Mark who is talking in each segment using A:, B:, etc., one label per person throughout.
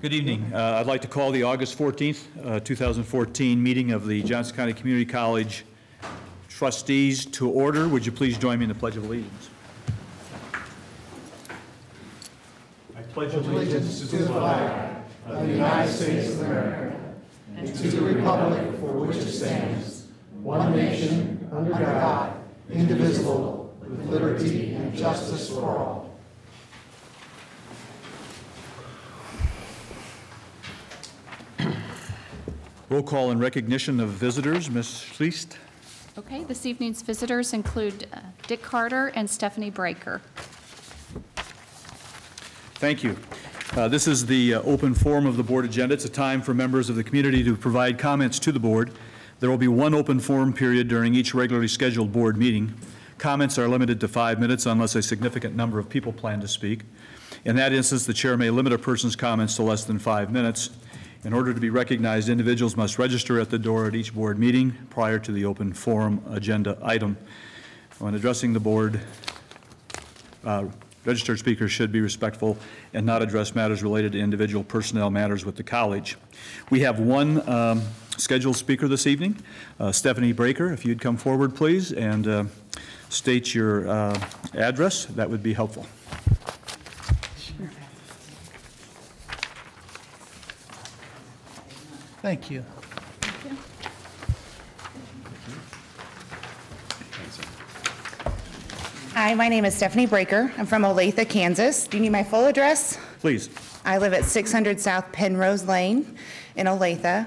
A: Good evening. I'd like to call the August 14th, 2014 meeting of the Johnson County Community College Trustees to order. Would you please join me in the Pledge of Allegiance? I pledge allegiance to the flag of the United States of America and to the republic for which it stands, one nation, under God, indivisible, with liberty and justice for all. Roll call in recognition of visitors. Ms. Schliest.
B: Okay, this evening's visitors include Dick Carter and Stephanie Breaker.
A: Thank you. This is the open forum of the board agenda. It's a time for members of the community to provide comments to the board. There will be one open forum period during each regularly scheduled board meeting. Comments are limited to 5 minutes unless a significant number of people plan to speak. In that instance, the chair may limit a person's comments to less than 5 minutes. In order to be recognized, individuals must register at the door at each board meeting prior to the open forum agenda item. When addressing the board, registered speakers should be respectful and not address matters related to individual personnel matters with the college. We have one scheduled speaker this evening, Stephanie Breaker. If you'd come forward, please, and state your address, that would be helpful.
C: Thank you.
B: Thank you.
D: Hi, my name is Stephanie Breaker. I'm from Olathe, Kansas. Do you need my full address?
A: Please.
D: I live at 600 South Penrose Lane in Olathe,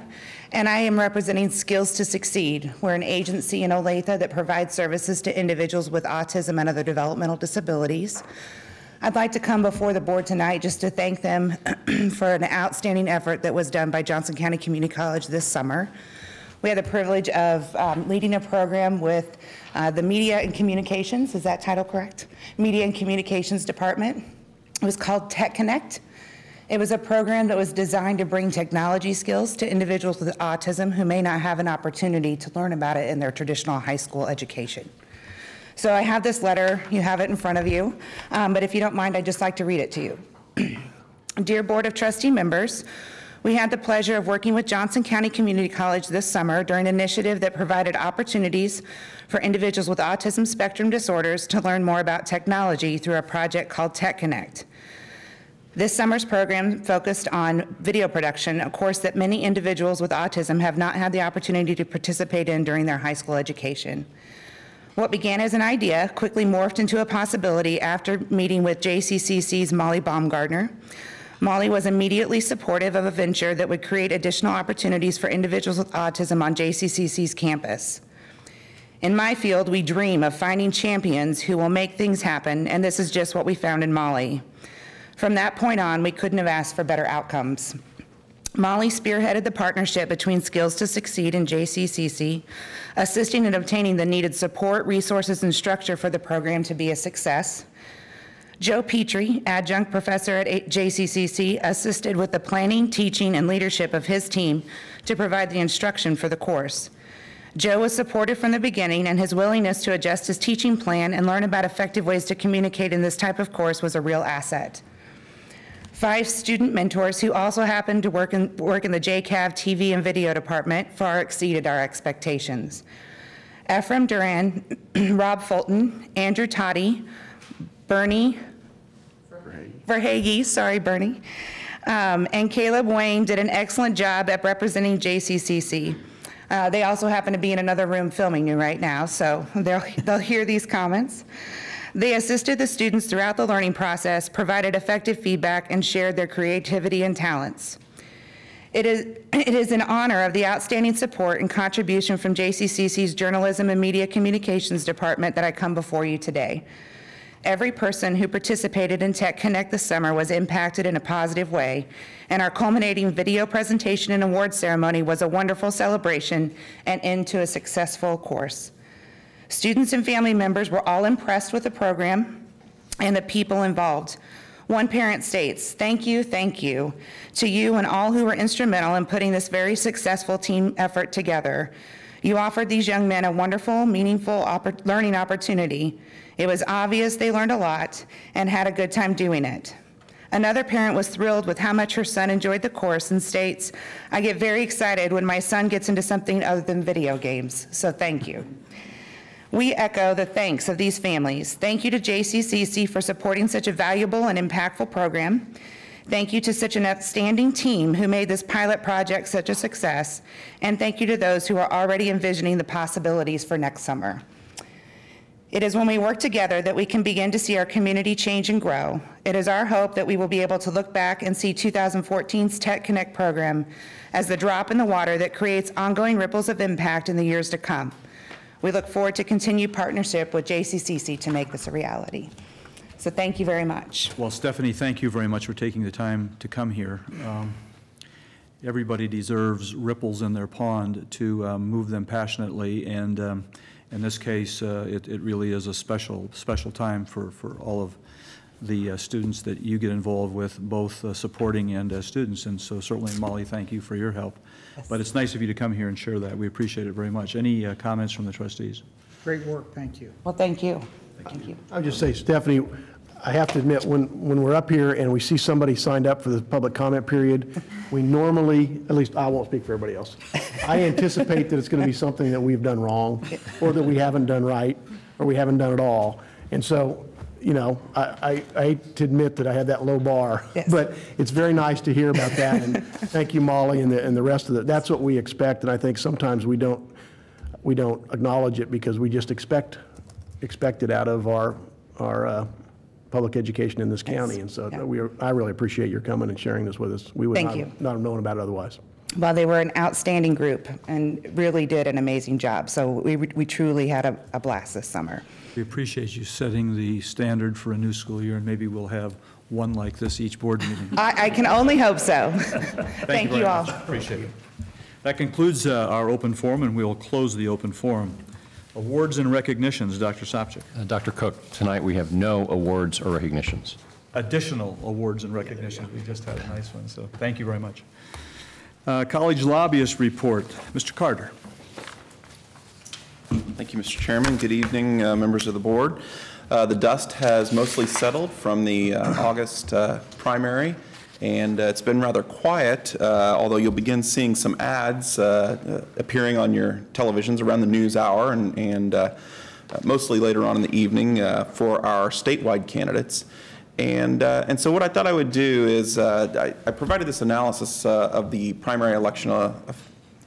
D: and I am representing Skills to Succeed. We're an agency in Olathe that provides services to individuals with autism and other developmental disabilities. I'd like to come before the board tonight just to thank them for an outstanding effort that was done by Johnson County Community College this summer. We had the privilege of leading a program with the Media and Communications, is that title correct? Media and Communications Department. It was called Tech Connect. It was a program that was designed to bring technology skills to individuals with autism who may not have an opportunity to learn about it in their traditional high school education. So I have this letter, you have it in front of you, but if you don't mind, I'd just like to read it to you. Dear Board of Trustee members, we had the pleasure of working with Johnson County Community College this summer during an initiative that provided opportunities for individuals with autism spectrum disorders to learn more about technology through a project called Tech Connect. This summer's program focused on video production, a course that many individuals with autism have not had the opportunity to participate in during their high school education. What began as an idea quickly morphed into a possibility after meeting with JCCC's Molly Baumgardner. Molly was immediately supportive of a venture that would create additional opportunities for individuals with autism on JCCC's campus. In my field, we dream of finding champions who will make things happen, and this is just what we found in Molly. From that point on, we couldn't have asked for better outcomes. Molly spearheaded the partnership between Skills to Succeed and JCCC, assisting in obtaining the needed support, resources, and structure for the program to be a success. Joe Petrie, adjunct professor at JCCC, assisted with the planning, teaching, and leadership of his team to provide the instruction for the course. Joe was supportive from the beginning, and his willingness to adjust his teaching plan and learn about effective ways to communicate in this type of course was a real asset. 5 student mentors who also happened to work in the JCAV TV and video department far exceeded our expectations. Ephraim Duran, Rob Fulton, Andrew Toddy, Bernie Verhage, sorry Bernie, and Caleb Wayne did an excellent job at representing JCCC. They also happen to be in another room filming you right now, so they'll hear these comments. They assisted the students throughout the learning process, provided effective feedback, and shared their creativity and talents. It is in honor of the outstanding support and contribution from JCCC's Journalism and Media Communications Department that I come before you today. Every person who participated in Tech Connect this summer was impacted in a positive way, and our culminating video presentation and award ceremony was a wonderful celebration and end to a successful course. Students and family members were all impressed with the program and the people involved. One parent states, thank you to you and all who were instrumental in putting this very successful team effort together. You offered these young men a wonderful, meaningful learning opportunity. It was obvious they learned a lot and had a good time doing it. Another parent was thrilled with how much her son enjoyed the course and states, "I get very excited when my son gets into something other than video games, so thank you." We echo the thanks of these families. Thank you to JCCC for supporting such a valuable and impactful program. Thank you to such an outstanding team who made this pilot project such a success. And thank you to those who are already envisioning the possibilities for next summer. It is when we work together that we can begin to see our community change and grow. It is our hope that we will be able to look back and see 2014's Tech Connect program as the drop in the water that creates ongoing ripples of impact in the years to come. We look forward to continued partnership with JCCC to make this a reality. So thank you very much.
A: Well, Stephanie, thank you very much for taking the time to come here. Everybody deserves ripples in their pond to move them passionately, and in this case, it really is a special time for all of the students that you get involved with, both supporting and as students. And so certainly, Molly, thank you for your help. Yes. But it's nice of you to come here and share that. We appreciate it very much. Any comments from the trustees?
C: Great work. Thank you.
D: Well, thank you. Thank you.
C: I would just say, Stephanie, I have to admit, when we're up here and we see somebody signed up for the public comment period, we normally, at least I won't speak for everybody else, I anticipate that it's going to be something that we've done wrong or that we haven't done right or we haven't done at all. And so, you know, I hate to admit that I have that low bar, yes. But it's very nice to hear about that. And thank you, Molly, and the rest of it. That's what we expect, and I think sometimes we don't acknowledge it because we just expect it out of our public education in this county. And so yeah. I really appreciate your coming and sharing this with us. We would not have known about it otherwise.
D: Well, they were an outstanding group and really did an amazing job. So we truly had a blast this summer.
A: We appreciate you setting the standard for a new school year, and maybe we'll have one like this each board meeting.
D: I can only hope so. Thank you all.
A: Much. Appreciate it. That concludes our open forum, and we will close the open forum. Awards and recognitions, Dr. Sopcich.
E: Dr. Cook, tonight we have no awards or recognitions.
A: Additional awards and recognitions. We just had a nice one, so thank you very much. College lobbyist report. Mr. Carter.
F: Thank you, Mr. Chairman. Good evening, members of the board. The dust has mostly settled from the August primary, and it's been rather quiet, although you'll begin seeing some ads appearing on your televisions around the news hour and mostly later on in the evening for our statewide candidates. And so what I thought I would do is I provided this analysis of the primary election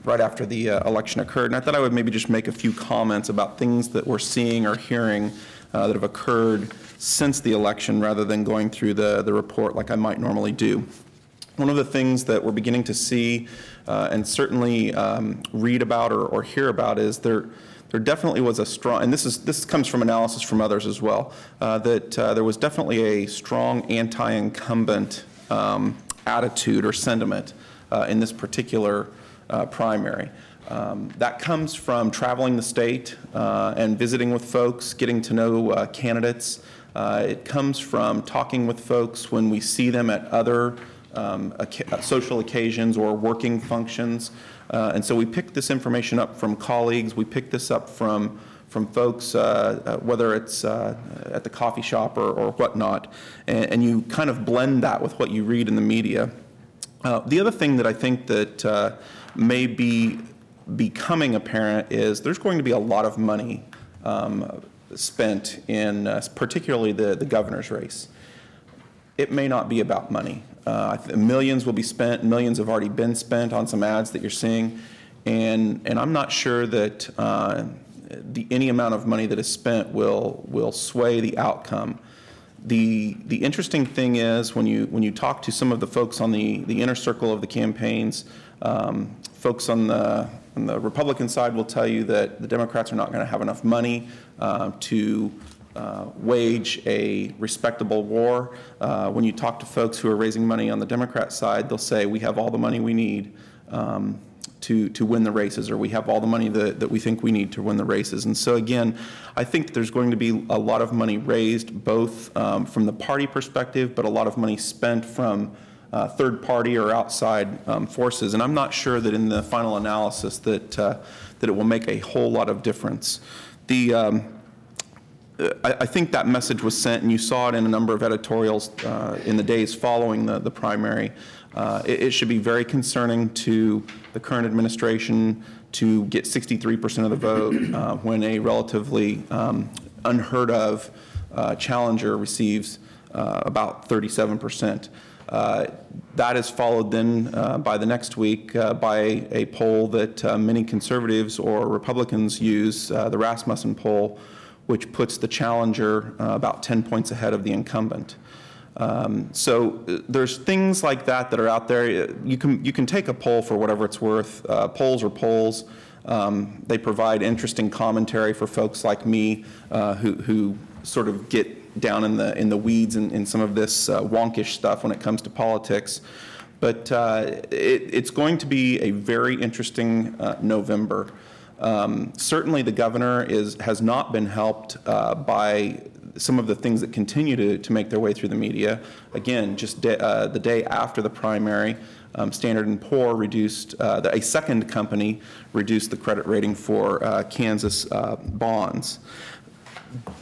F: right after the election occurred, and I thought I would maybe just make a few comments about things that we're seeing or hearing that have occurred since the election rather than going through the report like I might normally do. One of the things that we're beginning to see and certainly read about or hear about is there definitely was a strong, and this comes from analysis from others as well, that there was definitely a strong anti-incumbent attitude or sentiment in this particular primary. That comes from traveling the state and visiting with folks, getting to know candidates. It comes from talking with folks when we see them at other social occasions or working functions. And so we picked this information up from colleagues. We picked this up from folks, whether it's at the coffee shop or whatnot, and you kind of blend that with what you read in the media. The other thing that I think that may be becoming apparent is there's going to be a lot of money spent in particularly the governor's race. It may not be about money. Millions will be spent, millions have already been spent on some ads that you're seeing, and I'm not sure that any amount of money that is spent will sway the outcome. The interesting thing is when you talk to some of the folks on the inner circle of the campaigns, folks on the Republican side will tell you that the Democrats are not going to have enough money to wage a respectable war. When you talk to folks who are raising money on the Democrat side, they'll say we have all the money we need to win the races, or we have all the money that we think we need to win the races. And so again, I think there's going to be a lot of money raised both from the party perspective, but a lot of money spent from third party or outside forces. And I'm not sure that in the final analysis that it will make a whole lot of difference. I think that message was sent, and you saw it in a number of editorials in the days following the primary. It should be very concerning to the current administration to get 63% of the vote when a relatively unheard of challenger receives about 37%. That is followed then by the next week by a poll that many conservatives or Republicans use, the Rasmussen poll, which puts the challenger about 10 points ahead of the incumbent. So there's things like that that are out there. You can take a poll for whatever it's worth. Polls are polls. They provide interesting commentary for folks like me who sort of get down in the weeds in some of this wonkish stuff when it comes to politics. But it's going to be a very interesting November. Certainly the governor has not been helped by some of the things that continue to make their way through the media. Again, just the day after the primary, Standard & Poor reduced, a second company reduced the credit rating for Kansas bonds.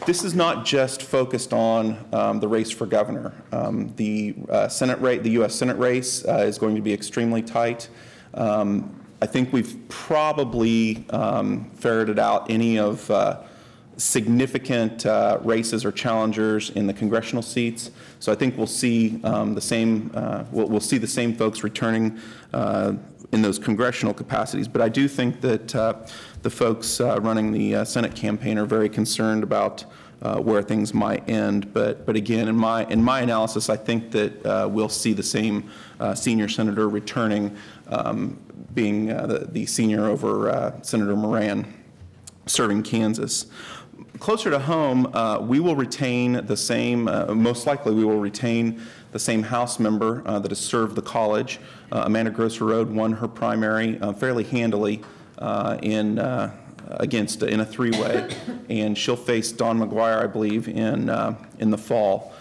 F: This is not just focused on the race for governor. The U.S. Senate race is going to be extremely tight. I think we've probably ferreted out any of significant races or challengers in the congressional seats. So I think we'll see the same. We'll see the same folks returning in those congressional capacities. But I do think that the folks running the Senate campaign are very concerned about where things might end. But again, in my analysis, I think that we'll see the same senior senator returning, being the senior over Senator Moran, serving Kansas. Closer to home, we will retain the same, most likely we will retain the same House member that has served the college. Amanda Grosser Road won her primary fairly handily in a three-way, and she'll face Dawn McGuire, I believe, in the fall.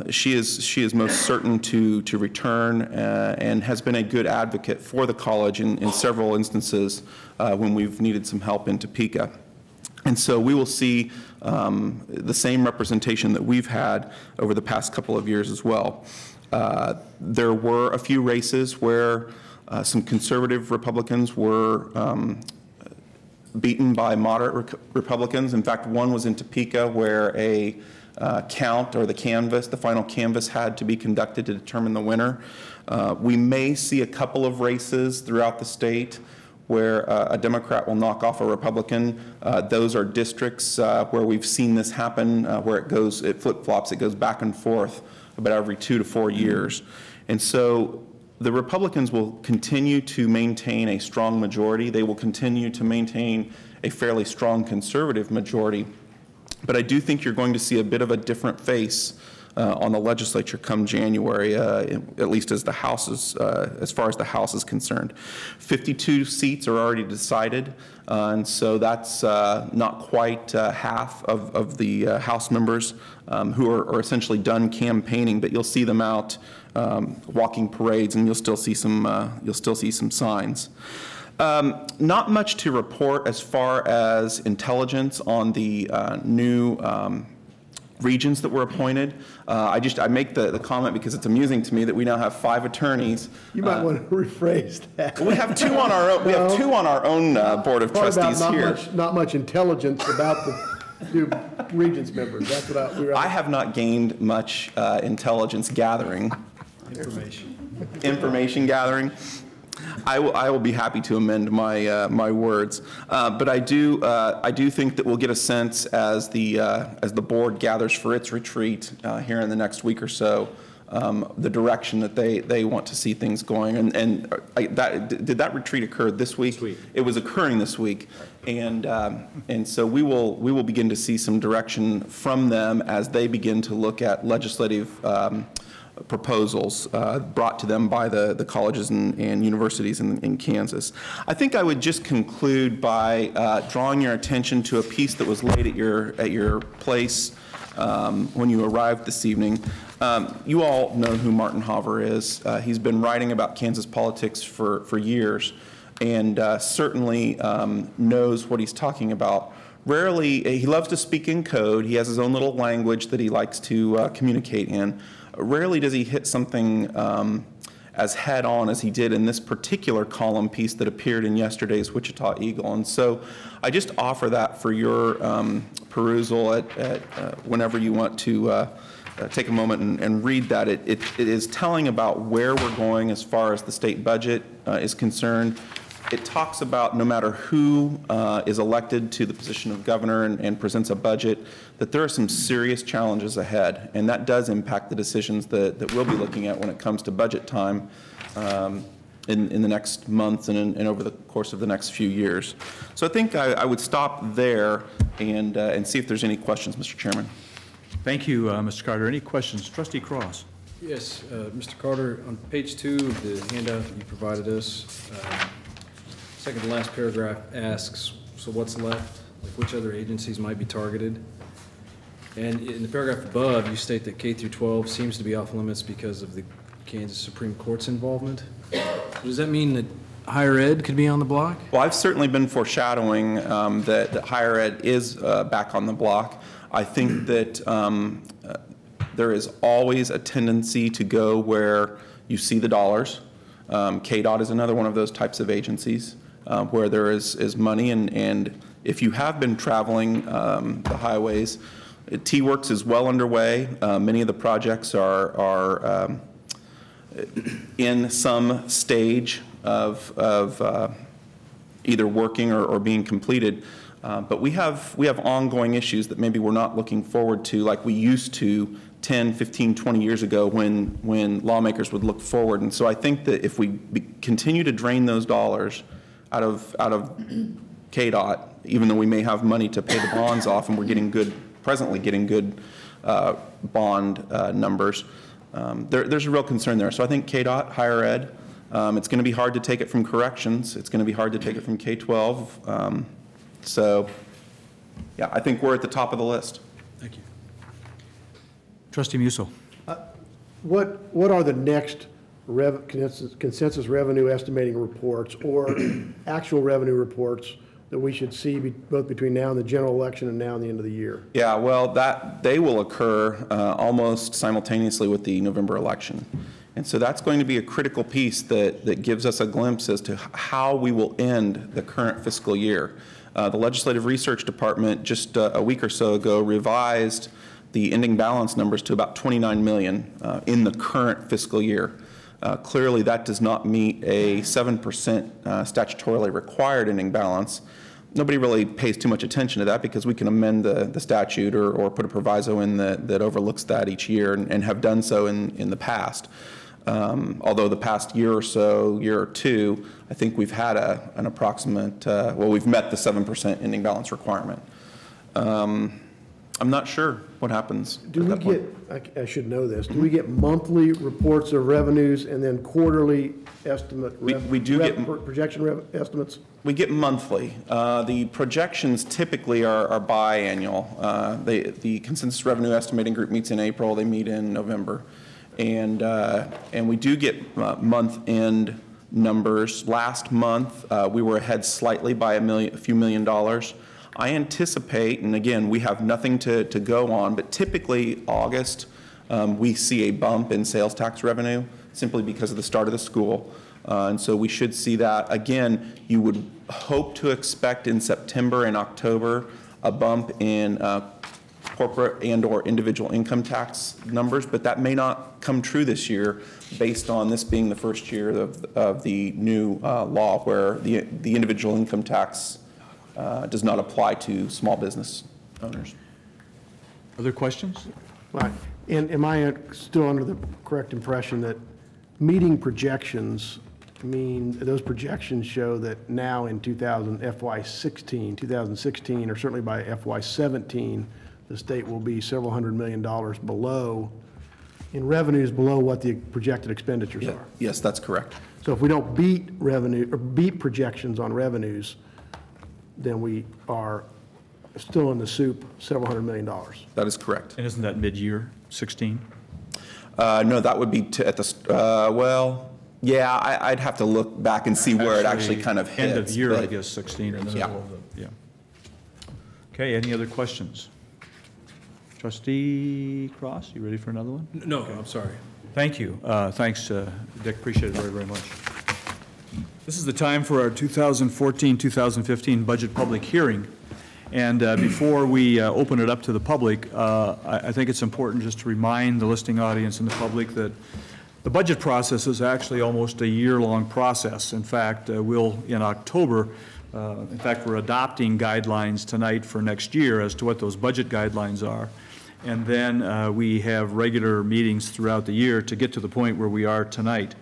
F: She is most certain to return and has been a good advocate for the college in several instances when we've needed some help in Topeka. And so we will see the same representation that we've had over the past couple of years as well. There were a few races where some conservative Republicans were beaten by moderate Republicans. In fact, one was in Topeka where a count, or the final canvass had to be conducted to determine the winner. We may see a couple of races throughout the state where a Democrat will knock off a Republican. Those are districts where we've seen this happen, where it flip-flops, it goes back and forth about every 2 to 4 years. And so the Republicans will continue to maintain a strong majority. They will continue to maintain a fairly strong conservative majority. But I do think you're going to see a bit of a different face on the legislature come January, at least as the House is, as far as the House is concerned. 52 seats are already decided, and so that's not quite half of the House members who are essentially done campaigning. But you'll see them out walking parades, and you'll still see some signs. Not much to report as far as intelligence on the new regions that were appointed. I make the comment because it's amusing to me that we now have 5 attorneys.
C: You might want to rephrase that.
F: We have 2 on our own. We have 2 on our own board of trustees here.
C: Not much intelligence about the new regents members. That's what
F: I have not gained much intelligence gathering. Information gathering. I will be happy to amend my words, but I do think that we'll get a sense as the board gathers for its retreat here in the next week or so, the direction that they want to see things going. Did that retreat occur this week? It was occurring this week, and so we will begin to see some direction from them as they begin to look at legislative proposals brought to them by the colleges and universities in Kansas. I think I would just conclude by drawing your attention to a piece that was laid at your place when you arrived this evening. You all know who Martin Haver is. He's been writing about Kansas politics for years, and certainly knows what he's talking about Rarely, he loves to speak in code. He has his own little language that he likes to communicate in. Rarely does he hit something as head-on as he did in this particular column piece that appeared in yesterday's Wichita Eagle. And so I just offer that for your perusal at whenever you want to take a moment and read that. It is telling about where we're going as far as the state budget is concerned. It talks about no matter who is elected to the position of governor and presents a budget, that there are some serious challenges ahead, and that does impact the decisions that we'll be looking at when it comes to budget time in the next months and over the course of the next few years. So I think I would stop there and see if there's any questions, Mr. Chairman.
A: Thank you, Mr. Carter. Any questions? Trustee Cross.
G: Yes, Mr. Carter, on page 2 of the handout that you provided us, second to last paragraph asks, so what's left? Like which other agencies might be targeted? And in the paragraph above, you state that K through 12 seems to be off limits because of the Kansas Supreme Court's involvement. Does that mean that higher ed could be on the block?
F: Well, I've certainly been foreshadowing that higher ed is back on the block. I think that there is always a tendency to go where you see the dollars. KDOT is another one of those types of agencies where there is money, and if you have been traveling the highways, T-Works is well underway. Many of the projects are in some stage of either working or being completed. But we have ongoing issues that maybe we're not looking forward to like we used to 10, 15, 20 years ago when lawmakers would look forward. And so I think that if we continue to drain those dollars out of KDOT, even though we may have money to pay the bonds off and we're presently getting good bond numbers, there's a real concern there. So I think KDOT, higher ed, it's going to be hard to take it from corrections. It's going to be hard to take it from K-12. So, yeah, I think we're at the top of the list.
A: Thank you. Trustee Musil.
C: What are the next consensus revenue estimating reports or actual revenue reports that we should see both between now and the general election and now and the end of the year?
F: Yeah, well, they will occur almost simultaneously with the November election. And so that's going to be a critical piece that gives us a glimpse as to how we will end the current fiscal year. The Legislative Research Department just a week or so ago revised the ending balance numbers to about $29 million in the current fiscal year. Clearly, that does not meet a 7% statutorily required ending balance. Nobody really pays too much attention to that because we can amend the statute or put a proviso in that overlooks that each year and have done so in the past. Although the past year or two, I think we've had an approximate, well, we've met the 7% ending balance requirement. I'm not sure what happens.
C: Do we get, I should know this, do we get monthly reports of revenues and then quarterly estimate?
F: We do get
C: projection estimates?
F: We get monthly. The projections typically are biannual. The Consensus Revenue Estimating Group meets in April. They meet in November. And we do get month-end numbers. Last month, we were ahead slightly by a few million dollars. I anticipate, and again, we have nothing to go on, but typically August, we see a bump in sales tax revenue simply because of the start of the school. And so we should see that. Again, you would hope to expect in September and October a bump in corporate and or individual income tax numbers, but that may not come true this year based on this being the first year of the new law where the individual income tax does not apply to small business owners.
A: Other questions?
C: Right. And am I still under the correct impression that meeting projections mean those projections show that now in FY16, 2016, or certainly by FY17, the state will be several $100 million below in revenues below what the projected expenditures are?
F: Yes, that's correct.
C: So if we don't beat revenue or beat projections on revenues, then we are still in the soup several $100 million.
F: That is correct.
A: And isn't that mid-year 16?
F: No, that would be at the, well, yeah, I'd have to look back and see where it actually kind of hits.
A: End of year, I guess, 16 or the
F: yeah.
A: middle of the, yeah. Okay, any other questions? Trustee Cross, you ready for another one?
G: No, I'm sorry.
A: Thank you. Thanks, Dick. Appreciate it very, very much. This is the time for our 2014-2015 budget public hearing. And before we open it up to the public, I think it's important just to remind the listening audience and the public that the budget process is actually almost a year-long process. In fact, in October, we're adopting guidelines tonight for next year as to what those budget guidelines are. And then we have regular meetings throughout the year to get to the point where we are tonight.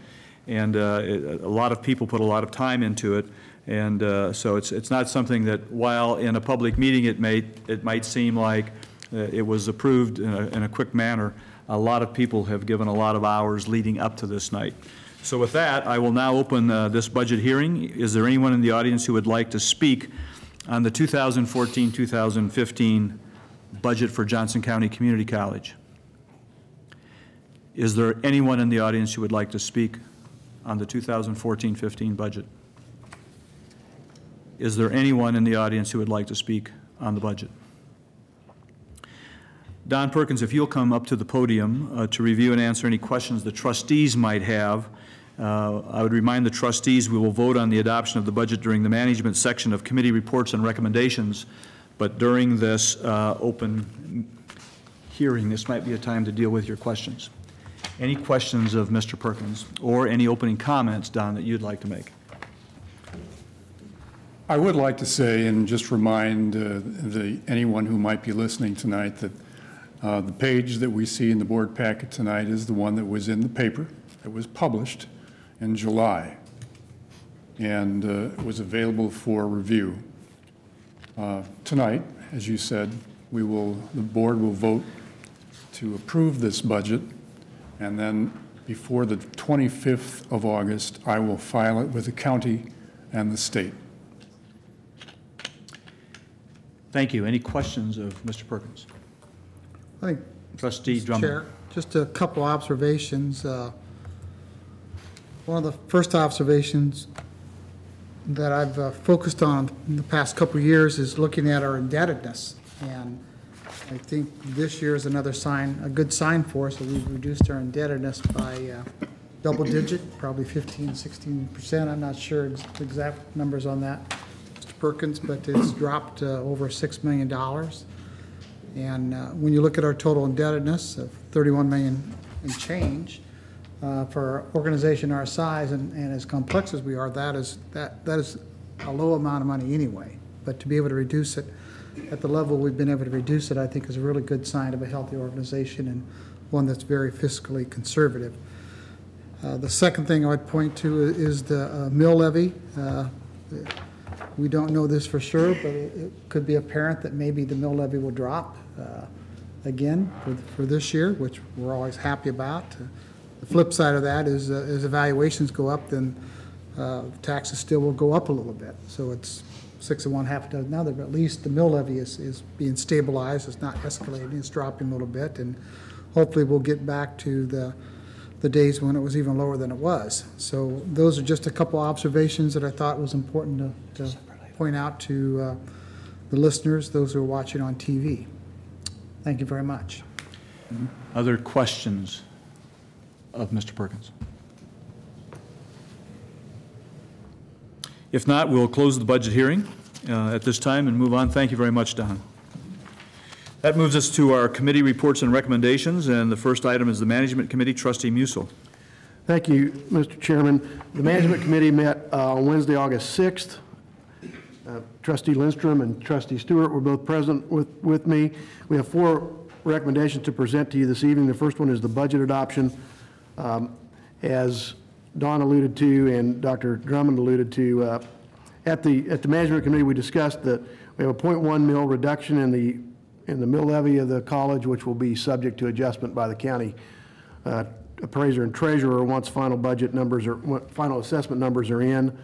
A: And a lot of people put a lot of time into it. And so it's not something that, while in a public meeting it might seem like it was approved in a quick manner, a lot of people have given a lot of hours leading up to this night. So with that, I will now open this budget hearing. Is there anyone in the audience who would like to speak on the 2014-2015 budget for Johnson County Community College? Is there anyone in the audience who would like to speak on the 2014-15 budget? Is there anyone in the audience who would like to speak on the budget? Don Perkins, if you'll come up to the podium to review and answer any questions the trustees might have. I would remind the trustees we will vote on the adoption of the budget during the management section of committee reports and recommendations, but during this open hearing, this might be a time to deal with your questions. Any questions of Mr. Perkins, or any opening comments, Don, that you'd like to make?
H: I would like to say, and just remind anyone who might be listening tonight, that the page that we see in the board packet tonight is the one that was in the paper. It was published in July, and it was available for review. Tonight, as you said, the board will vote to approve this budget, and then before the 25th of August, I will file it with the county and the state.
A: Thank you. Any questions of Mr. Perkins?
I: I think,
A: Trustee
I: Mr.
A: Drummond.
I: Chair, just a couple observations. One of the first observations that I've focused on in the past couple of years is looking at our indebtedness. And I think this year is another sign, a good sign for us, that we've reduced our indebtedness by double digit, probably 15, 16%. I'm not sure the exact numbers on that, Mr. Perkins, but it's dropped over $6 million. And when you look at our total indebtedness of $31 million and change, for an organization our size and as complex as we are, that is a low amount of money anyway. But to be able to reduce it at the level we've been able to reduce it, I think is a really good sign of a healthy organization and one that's very fiscally conservative. The second thing I would point to is the mill levy. We don't know this for sure, but it could be apparent that maybe the mill levy will drop again for this year, which we're always happy about. The flip side of that is as evaluations go up, then taxes still will go up a little bit. So it's 6 and 1/2 dozen another, but at least the mill levy is being stabilized. It's not escalating. It's dropping a little bit, and hopefully we'll get back to the days when it was even lower than it was. So those are just a couple observations that I thought was important to point out to the listeners, those who are watching on TV. Thank you very much.
A: Other questions of Mr. Perkins? If not, we'll close the budget hearing at this time and move on. Thank you very much, Don. That moves us to our committee reports and recommendations, and the first item is the Management Committee. Trustee Musil.
C: Thank you, Mr. Chairman. The Management Committee met on Wednesday, August 6th. Trustee Lindstrom and Trustee Stewart were both present with me. We have 4 recommendations to present to you this evening. The first one is the budget adoption. As Don alluded to and Dr. Drummond alluded to, at the Management Committee, we discussed that we have a 0.1 mil reduction in the mill levy of the college, which will be subject to adjustment by the county appraiser and treasurer once final budget numbers or final assessment numbers are in.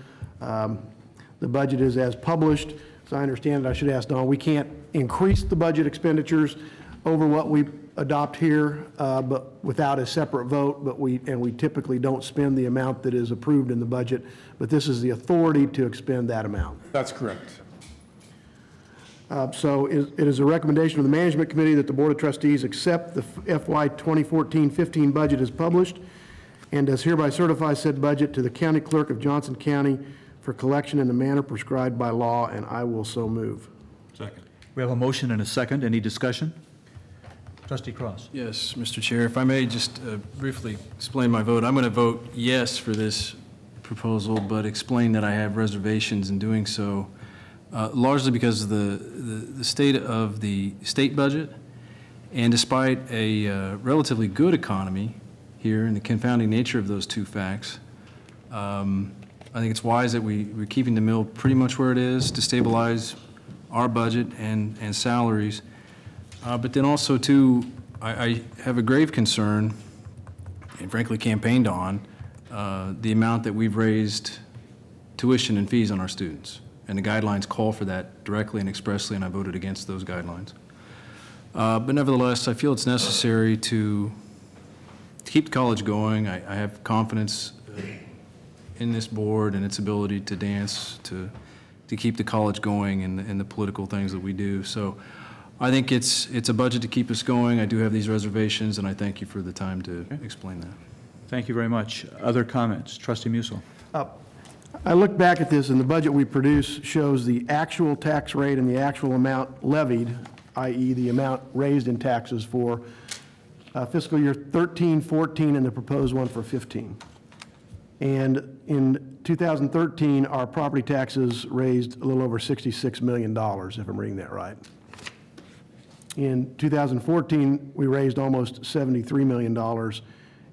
C: The budget is as published. As I understand it, I should ask Don, we can't increase the budget expenditures over what we adopt here, but without a separate vote, but we typically don't spend the amount that is approved in the budget, but this is the authority to expend that amount.
H: That's correct.
C: So it is a recommendation of the Management Committee that the Board of Trustees accept the FY 2014-15 budget as published and does hereby certify said budget to the County Clerk of Johnson County for collection in the manner prescribed by law, and I will so move.
A: Second. We have a motion and a second. Any discussion? Trustee Cross.
G: Yes, Mr. Chair, if I may just briefly explain my vote. I'm going to vote yes for this proposal, but explain that I have reservations in doing so, largely because of the state of the state budget, and despite a relatively good economy here and the confounding nature of those two facts, I think it's wise that we're keeping the mill pretty much where it is to stabilize our budget and salaries. But then also, too, I have a grave concern, and frankly campaigned on, the amount that we've raised tuition and fees on our students. And the guidelines call for that directly and expressly, and I voted against those guidelines. But nevertheless, I feel it's necessary to keep the college going. I have confidence in this board and its ability to dance to keep the college going and the political things that we do. So I think it's a budget to keep us going. I do have these reservations, and I thank you for the time to explain that.
A: Thank you very much. Other comments? Trustee Musil.
C: I look back at this, and the budget we produce shows the actual tax rate and the actual amount levied, i.e. the amount raised in taxes for fiscal year 13, 14, and the proposed one for 15. And in 2013, our property taxes raised a little over $66 million, if I'm reading that right. In 2014, we raised almost $73 million,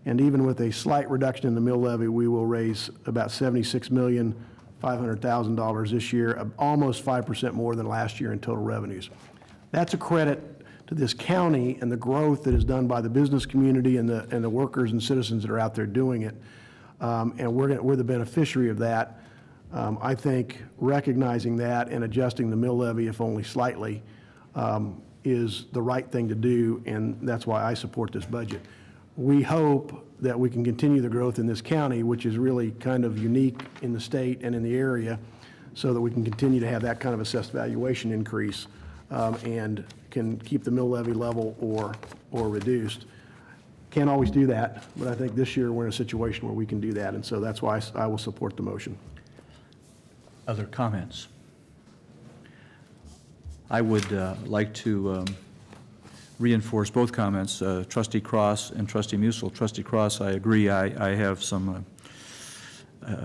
C: and even with a slight reduction in the mill levy, we will raise about $76,500,000 this year, almost 5% more than last year in total revenues. That's a credit to this county and the growth that is done by the business community and the workers and citizens that are out there doing it. And we're the beneficiary of that. I think recognizing that and adjusting the mill levy, if only slightly, is the right thing to do, and that's why I support this budget. We hope that we can continue the growth in this county, which is really kind of unique in the state and in the area, so that we can continue to have that kind of assessed valuation increase and can keep the mill levy level or reduced. Can't always do that, but I think this year we're in a situation where we can do that, and so that's why I will support the motion.
A: Other comments? I would like to reinforce both comments, Trustee Cross and Trustee Musil. Trustee Cross, I agree. I have some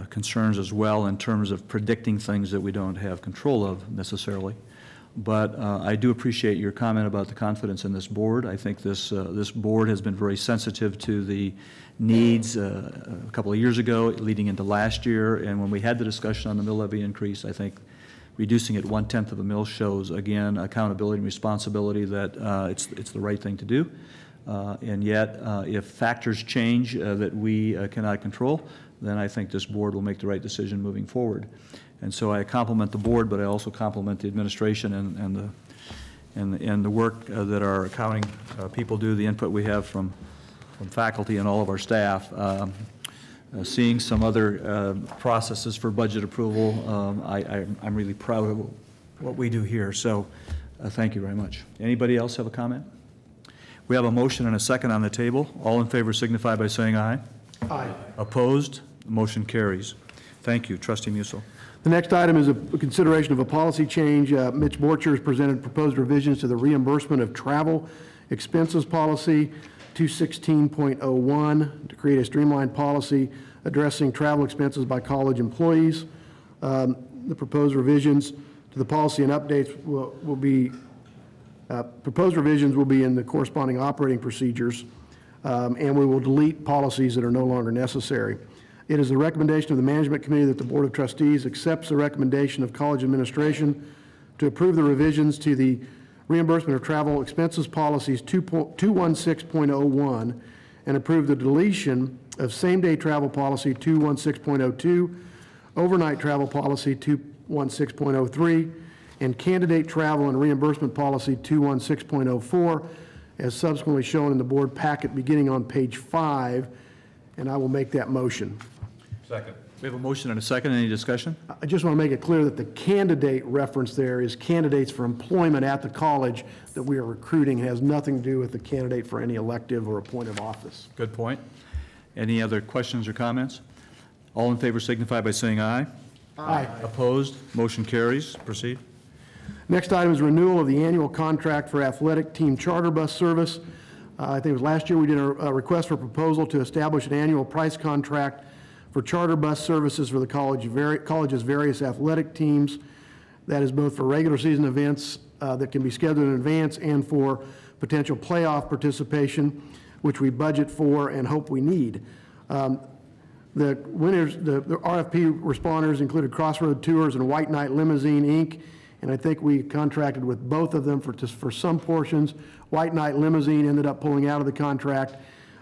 A: concerns as well in terms of predicting things that we don't have control of necessarily. But I do appreciate your comment about the confidence in this board. I think this board has been very sensitive to the needs a couple of years ago, leading into last year, and when we had the discussion on the mill levy increase, I think reducing it 1/10 of a mill shows, again, accountability and responsibility that it's the right thing to do. And yet, if factors change that we cannot control, then I think this board will make the right decision moving forward. And so I compliment the board, but I also compliment the administration and the work that our accounting people do, the input we have from faculty and all of our staff. Seeing some other processes for budget approval, I'm really proud of what we do here. So thank you very much. Anybody else have a comment? We have a motion and a second on the table. All in favor signify by saying aye.
C: Aye.
A: Opposed? The motion carries. Thank you. Trustee Musil.
C: The next item is a consideration of a policy change. Mitch Borcher has presented proposed revisions to the reimbursement of travel expenses policy 216.01 to create a streamlined policy addressing travel expenses by college employees. The proposed revisions to the policy and updates will be in the corresponding operating procedures, and we will delete policies that are no longer necessary. It is the recommendation of the Management Committee that the Board of Trustees accepts the recommendation of college administration to approve the revisions to the reimbursement of travel expenses policies 216.01 and approve the deletion of same-day travel policy 216.02, overnight travel policy 216.03, and candidate travel and reimbursement policy 216.04, as subsequently shown in the board packet beginning on page 5, and I will make that motion.
A: Second. We have a motion and a second. Any discussion?
C: I just want to make it clear that the candidate reference there is candidates for employment at the college that we are recruiting. It has nothing to do with the candidate for any elective or appointive office.
A: Good point. Any other questions or comments? All in favor signify by saying aye.
C: Aye.
A: Opposed? Motion carries. Proceed.
C: Next item is renewal of the annual contract for athletic team charter bus service. I think it was last year we did a request for proposal to establish an annual price contract for charter bus services for the college's various athletic teams. That is both for regular season events that can be scheduled in advance and for potential playoff participation, which we budget for and hope we need. The winners, the RFP responders included Crossroad Tours and White Knight Limousine, Inc., and I think we contracted with both of them for some portions. White Knight Limousine ended up pulling out of the contract,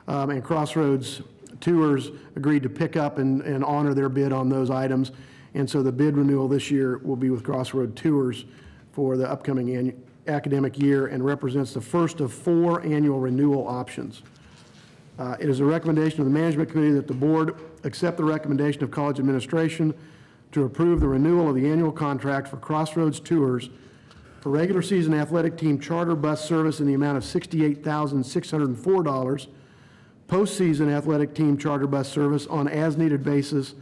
C: and Crossroads Tours agreed to pick up and honor their bid on those items. And so the bid renewal this year will be with Crossroad Tours for the upcoming academic year and represents the first of 4 annual renewal options. It is a recommendation of the Management Committee that the board accept the recommendation of college administration to approve the renewal of the annual contract for Crossroads Tours for regular season athletic team charter bus service in the amount of $68,604, postseason athletic team charter bus service on as-needed basis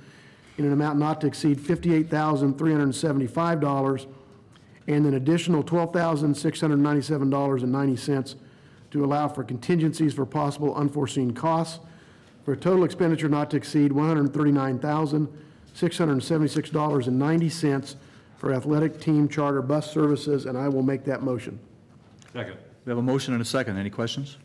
C: in an amount not to exceed $58,375, and an additional $12,697.90 to allow for contingencies for possible unforeseen costs, for a total expenditure not to exceed $139,676.90 for athletic team charter bus services, and I will make that motion.
A: Second. We have a motion and a second. Any questions?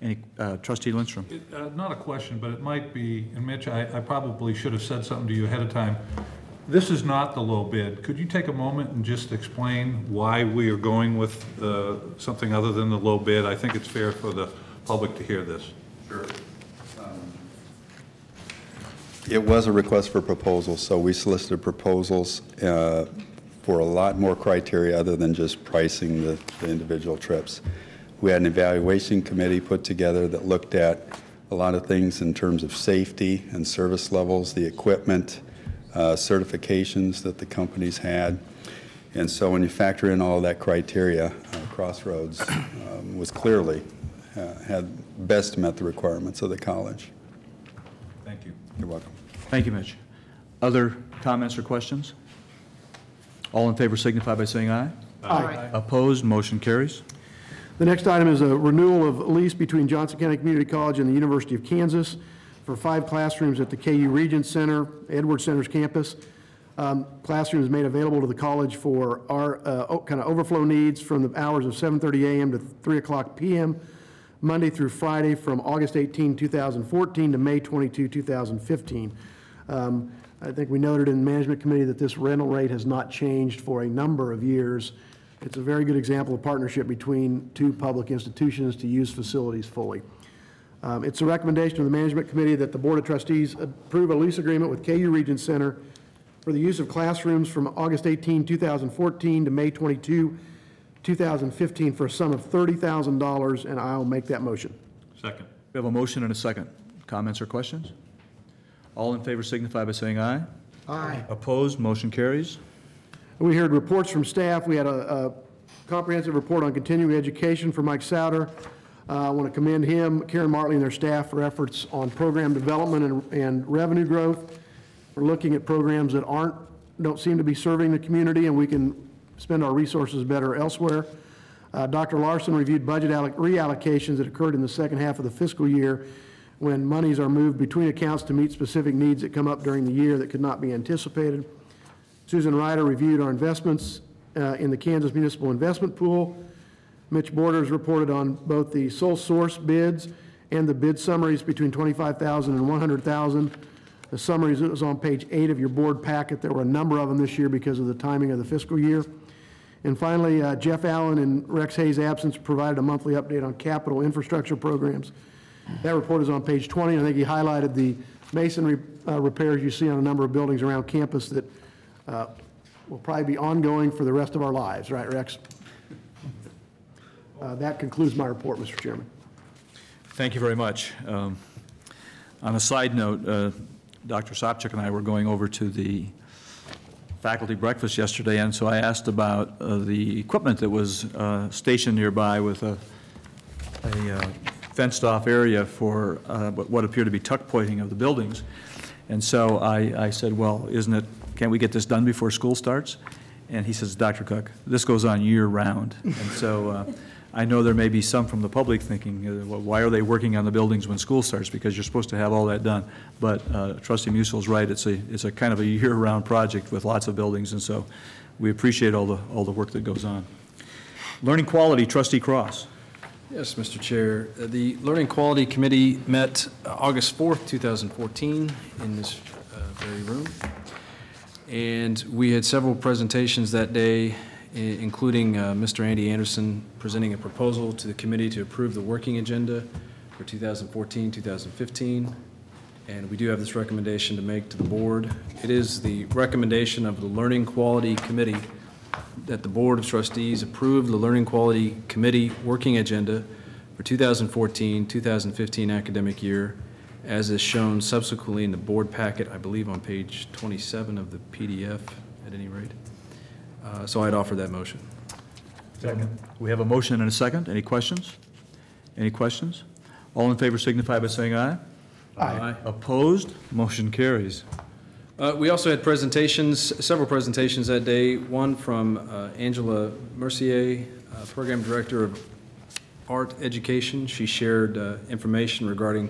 A: Any, Trustee Lindstrom?
J: Not a question, but it might be, and Mitch, I probably should have said something to you ahead of time. This is not the low bid. Could you take a moment and just explain why we are going with something other than the low bid? I think it's fair for the public to hear this.
K: Sure. It was a request for proposals, so we solicited proposals for a lot more criteria other than just pricing the individual trips. We had an evaluation committee put together that looked at a lot of things in terms of safety and service levels, the equipment, certifications that the companies had. And so when you factor in all of that criteria, Crossroads was clearly had best met the requirements of the college.
J: Thank you.
K: You're welcome.
A: Thank you, Mitch. Other comments or questions? All in favor signify by saying aye.
C: Aye.
A: Opposed? Motion carries.
C: The next item is a renewal of lease between Johnson County Community College and the University of Kansas for 5 classrooms at the KU Regents Center, Edwards Center's campus. Classrooms made available to the college for our kind of overflow needs from the hours of 7:30 a.m. to 3 o'clock p.m., Monday through Friday from August 18, 2014 to May 22, 2015. I think we noted in the Management Committee that this rental rate has not changed for a number of years. It's a very good example of partnership between 2 public institutions to use facilities fully. It's a recommendation of the Management Committee that the Board of Trustees approve a lease agreement with KU Regents Center for the use of classrooms from August 18, 2014 to May 22, 2015 for a sum of $30,000, and I'll make that motion.
J: Second.
A: We have a motion and a second. Comments or questions? All in favor signify by saying aye.
C: Aye.
A: Opposed? Motion carries.
C: We heard reports from staff. We had a comprehensive report on continuing education for Mike Souter. I want to commend him, Karen Martley, and their staff for efforts on program development and revenue growth. We're looking at programs that don't seem to be serving the community, and we can spend our resources better elsewhere. Dr. Larson reviewed budget reallocations that occurred in the second half of the fiscal year when monies are moved between accounts to meet specific needs that come up during the year that could not be anticipated. Susan Ryder reviewed our investments in the Kansas Municipal Investment Pool. Mitch Borders reported on both the sole source bids and the bid summaries between $25,000 and $100,000. The summaries was on page 8 of your board packet. There were a number of them this year because of the timing of the fiscal year. And finally, Jeff Allen, in Rex Hayes' absence, provided a monthly update on capital infrastructure programs. That report is on page 20. I think he highlighted the masonry repairs you see on a number of buildings around campus that will probably be ongoing for the rest of our lives, right, Rex? That concludes my report, Mr. Chairman.
A: Thank you very much. On a side note, Dr. Sopcich and I were going over to the faculty breakfast yesterday, and so I asked about the equipment that was stationed nearby with a fenced-off area for what appeared to be tuck pointing of the buildings. And so I said, well, can't we get this done before school starts? And he says, Dr. Cook, this goes on year-round. And so I know there may be some from the public thinking, well, why are they working on the buildings when school starts? Because you're supposed to have all that done. But Trustee Musil's right. It's a kind of a year-round project with lots of buildings, and so we appreciate all the work that goes on. Learning quality, Trustee Cross.
G: Yes, Mr. Chair. The Learning Quality Committee met August 4th, 2014 in this very room. And we had several presentations that day, including Mr. Andy Anderson presenting a proposal to the committee to approve the working agenda for 2014-2015. And we do have this recommendation to make to the board. It is the recommendation of the Learning Quality Committee that the Board of Trustees approve the Learning Quality Committee working agenda for 2014-2015 academic year, as is shown subsequently in the board packet, I believe on page 27 of the PDF at any rate. So I'd offer that motion.
A: Second. We have a motion and a second. Any questions? Any questions? All in favor signify by saying aye.
G: Aye.
A: Opposed? Motion carries.
G: We also had presentations, several presentations that day, one from Angela Mercier, Program Director of Art Education. She shared information regarding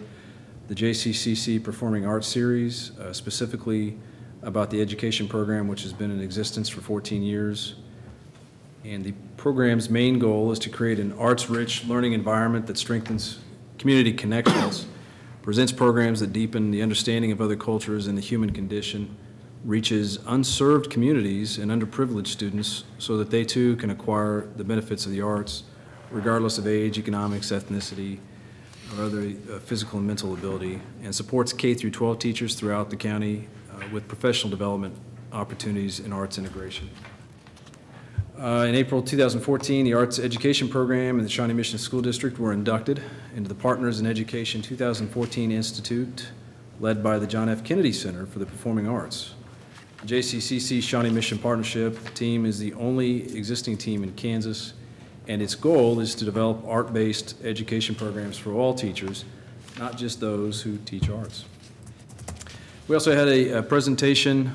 G: the JCCC Performing Arts Series, specifically about the education program, which has been in existence for 14 years. And the program's main goal is to create an arts-rich learning environment that strengthens community connections, presents programs that deepen the understanding of other cultures and the human condition, reaches unserved communities and underprivileged students so that they too can acquire the benefits of the arts, regardless of age, economics, ethnicity, or other physical and mental ability, and supports K through 12 teachers throughout the county with professional development opportunities in arts integration. In April 2014, the Arts Education Program and the Shawnee Mission School District were inducted into the Partners in Education 2014 Institute, led by the John F. Kennedy Center for the Performing Arts. The JCCC Shawnee Mission Partnership team is the only existing team in Kansas, and its goal is to develop art-based education programs for all teachers, not just those who teach arts. We also had a presentation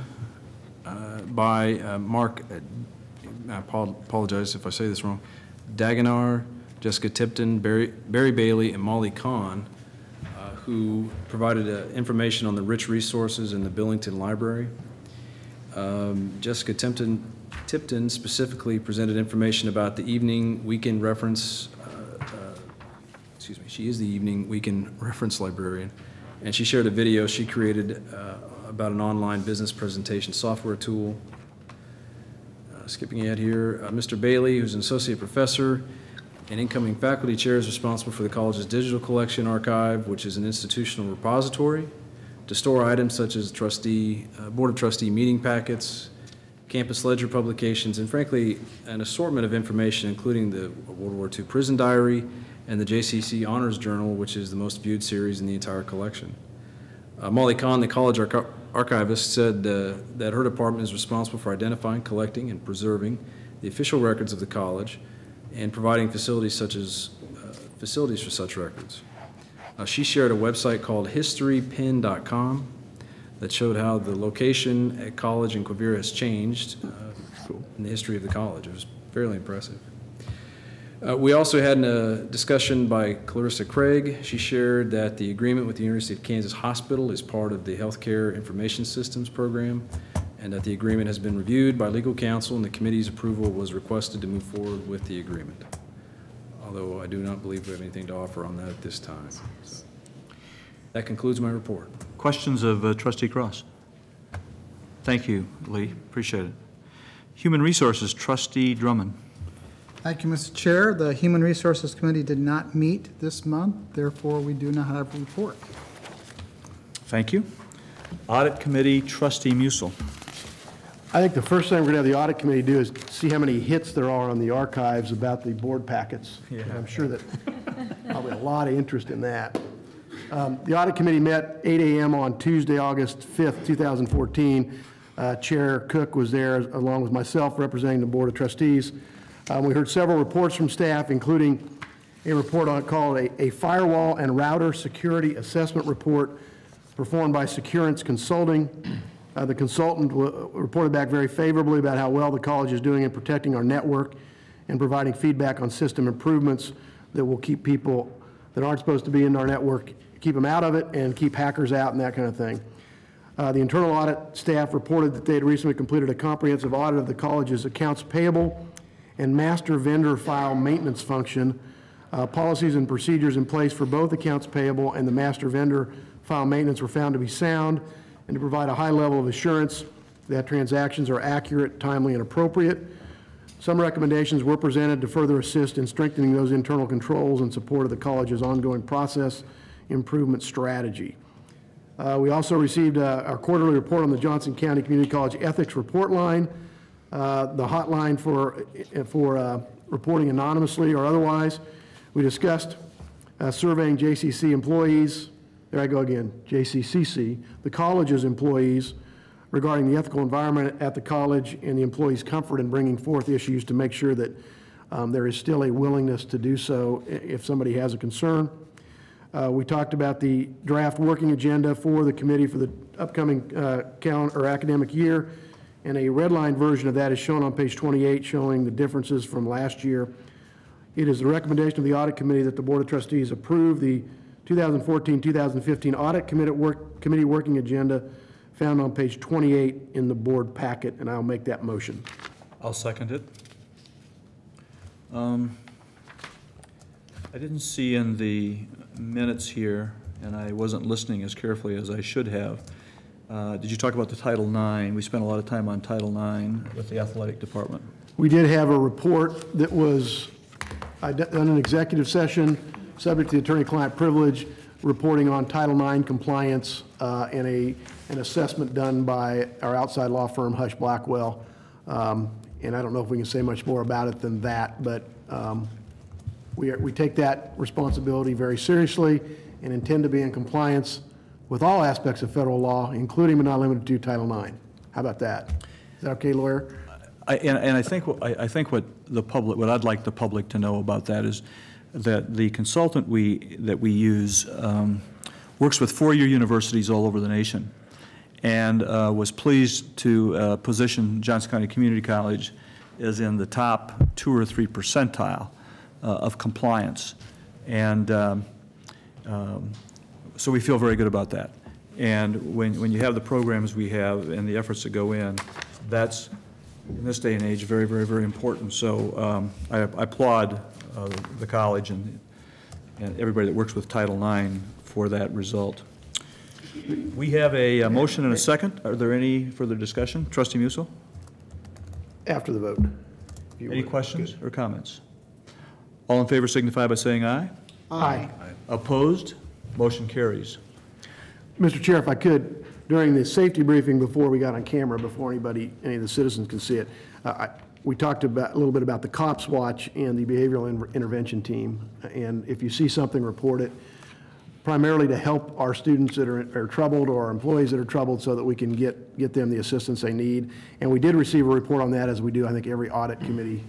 G: by Mark, I apologize if I say this wrong, Dagenar, Jessica Tipton, Barry Bailey, and Molly Kahn, who provided information on the rich resources in the Billington Library. Jessica Tipton specifically presented information about the evening weekend reference, she is the evening weekend reference librarian, and she shared a video she created about an online business presentation software tool. Skipping ahead here, Mr. Bailey, who's an associate professor and incoming faculty chair, is responsible for the college's digital collection archive, which is an institutional repository to store items such as Board of Trustee meeting packets, campus ledger publications, and frankly, an assortment of information, including the World War II prison diary and the JCC Honors Journal, which is the most viewed series in the entire collection. Molly Kahn, the college archivist, said that her department is responsible for identifying, collecting, and preserving the official records of the college and providing facilities for such records. She shared a website called historypin.com that showed how the location at college in Quivira has changed in the history of the college. It was fairly impressive. We also had a discussion by Clarissa Craig. She shared that the agreement with the University of Kansas Hospital is part of the Healthcare Information Systems program, and that the agreement has been reviewed by legal counsel and the committee's approval was requested to move forward with the agreement. Although I do not believe we have anything to offer on that at this time. So, that concludes my report.
A: Questions of Trustee Cross? Thank you, Lee. Appreciate it. Human Resources, Trustee Drummond.
I: Thank you, Mr. Chair. The Human Resources Committee did not meet this month, therefore we do not have a report.
A: Thank you. Audit Committee, Trustee Musil.
C: I think the first thing we're going to have the audit committee do is see how many hits there are on the archives about the board packets.
A: Yeah.
C: I'm sure that probably a lot of interest in that. The audit committee met 8 a.m. on Tuesday, August 5th, 2014. Chair Cook was there along with myself representing the Board of Trustees. We heard several reports from staff, including a report called a Firewall and Router Security Assessment Report performed by Securance Consulting. The consultant reported back very favorably about how well the college is doing in protecting our network and providing feedback on system improvements that will keep people that aren't supposed to be in our network, keep them out of it, and keep hackers out and that kind of thing. The internal audit staff reported that they had recently completed a comprehensive audit of the college's accounts payable and master vendor file maintenance function. Policies and procedures in place for both accounts payable and the master vendor file maintenance were found to be sound and to provide a high level of assurance that transactions are accurate, timely, and appropriate. Some recommendations were presented to further assist in strengthening those internal controls in support of the college's ongoing process improvement strategy. We also received our quarterly report on the Johnson County Community College Ethics Report Line, the hotline for reporting anonymously or otherwise. We discussed surveying JCCC employees, there I go again, JCCC, the college's employees regarding the ethical environment at the college and the employees' comfort in bringing forth issues to make sure that there is still a willingness to do so if somebody has a concern. We talked about the draft working agenda for the committee for the upcoming calendar or academic year, and a redlined version of that is shown on page 28, showing the differences from last year. It is the recommendation of the audit committee that the Board of Trustees approve the 2014-2015 audit committee working agenda found on page 28 in the board packet, and I'll make that motion.
A: I'll second it. I didn't see in the minutes here, and I wasn't listening as carefully as I should have. Did you talk about the Title IX? We spent a lot of time on Title IX with the athletic department.
C: We did have a report that was done in an executive session, subject to attorney-client privilege, reporting on Title IX compliance and an assessment done by our outside law firm, Hush Blackwell. And I don't know if we can say much more about it than that, but we take that responsibility very seriously and intend to be in compliance with all aspects of federal law, including but not limited to Title IX. How about that? Is that okay, lawyer?
A: I think what the public, what I'd like the public to know about that is that the consultant that we use works with four-year universities all over the nation, and was pleased to position Johnson County Community College as in the top 2 or 3 percentile of compliance, and so we feel very good about that. And when you have the programs we have and the efforts that go in, that's in this day and age very, very, very important. So I applaud the college and everybody that works with Title IX for that result. We have a motion and a second. Are there any further discussion? Trustee Musil?
C: After the vote.
A: Any questions or comments? All in favor signify by saying aye.
C: Aye.
A: Opposed? Motion carries.
C: Mr. Chair, if I could, during the safety briefing before we got on camera, before any of the citizens can see it, we talked a little bit about the Cops Watch and the Behavioral Intervention Team. And if you see something, report it, primarily to help our students that are troubled or our employees that are troubled so that we can get them the assistance they need. And we did receive a report on that, as we do, I think, every audit committee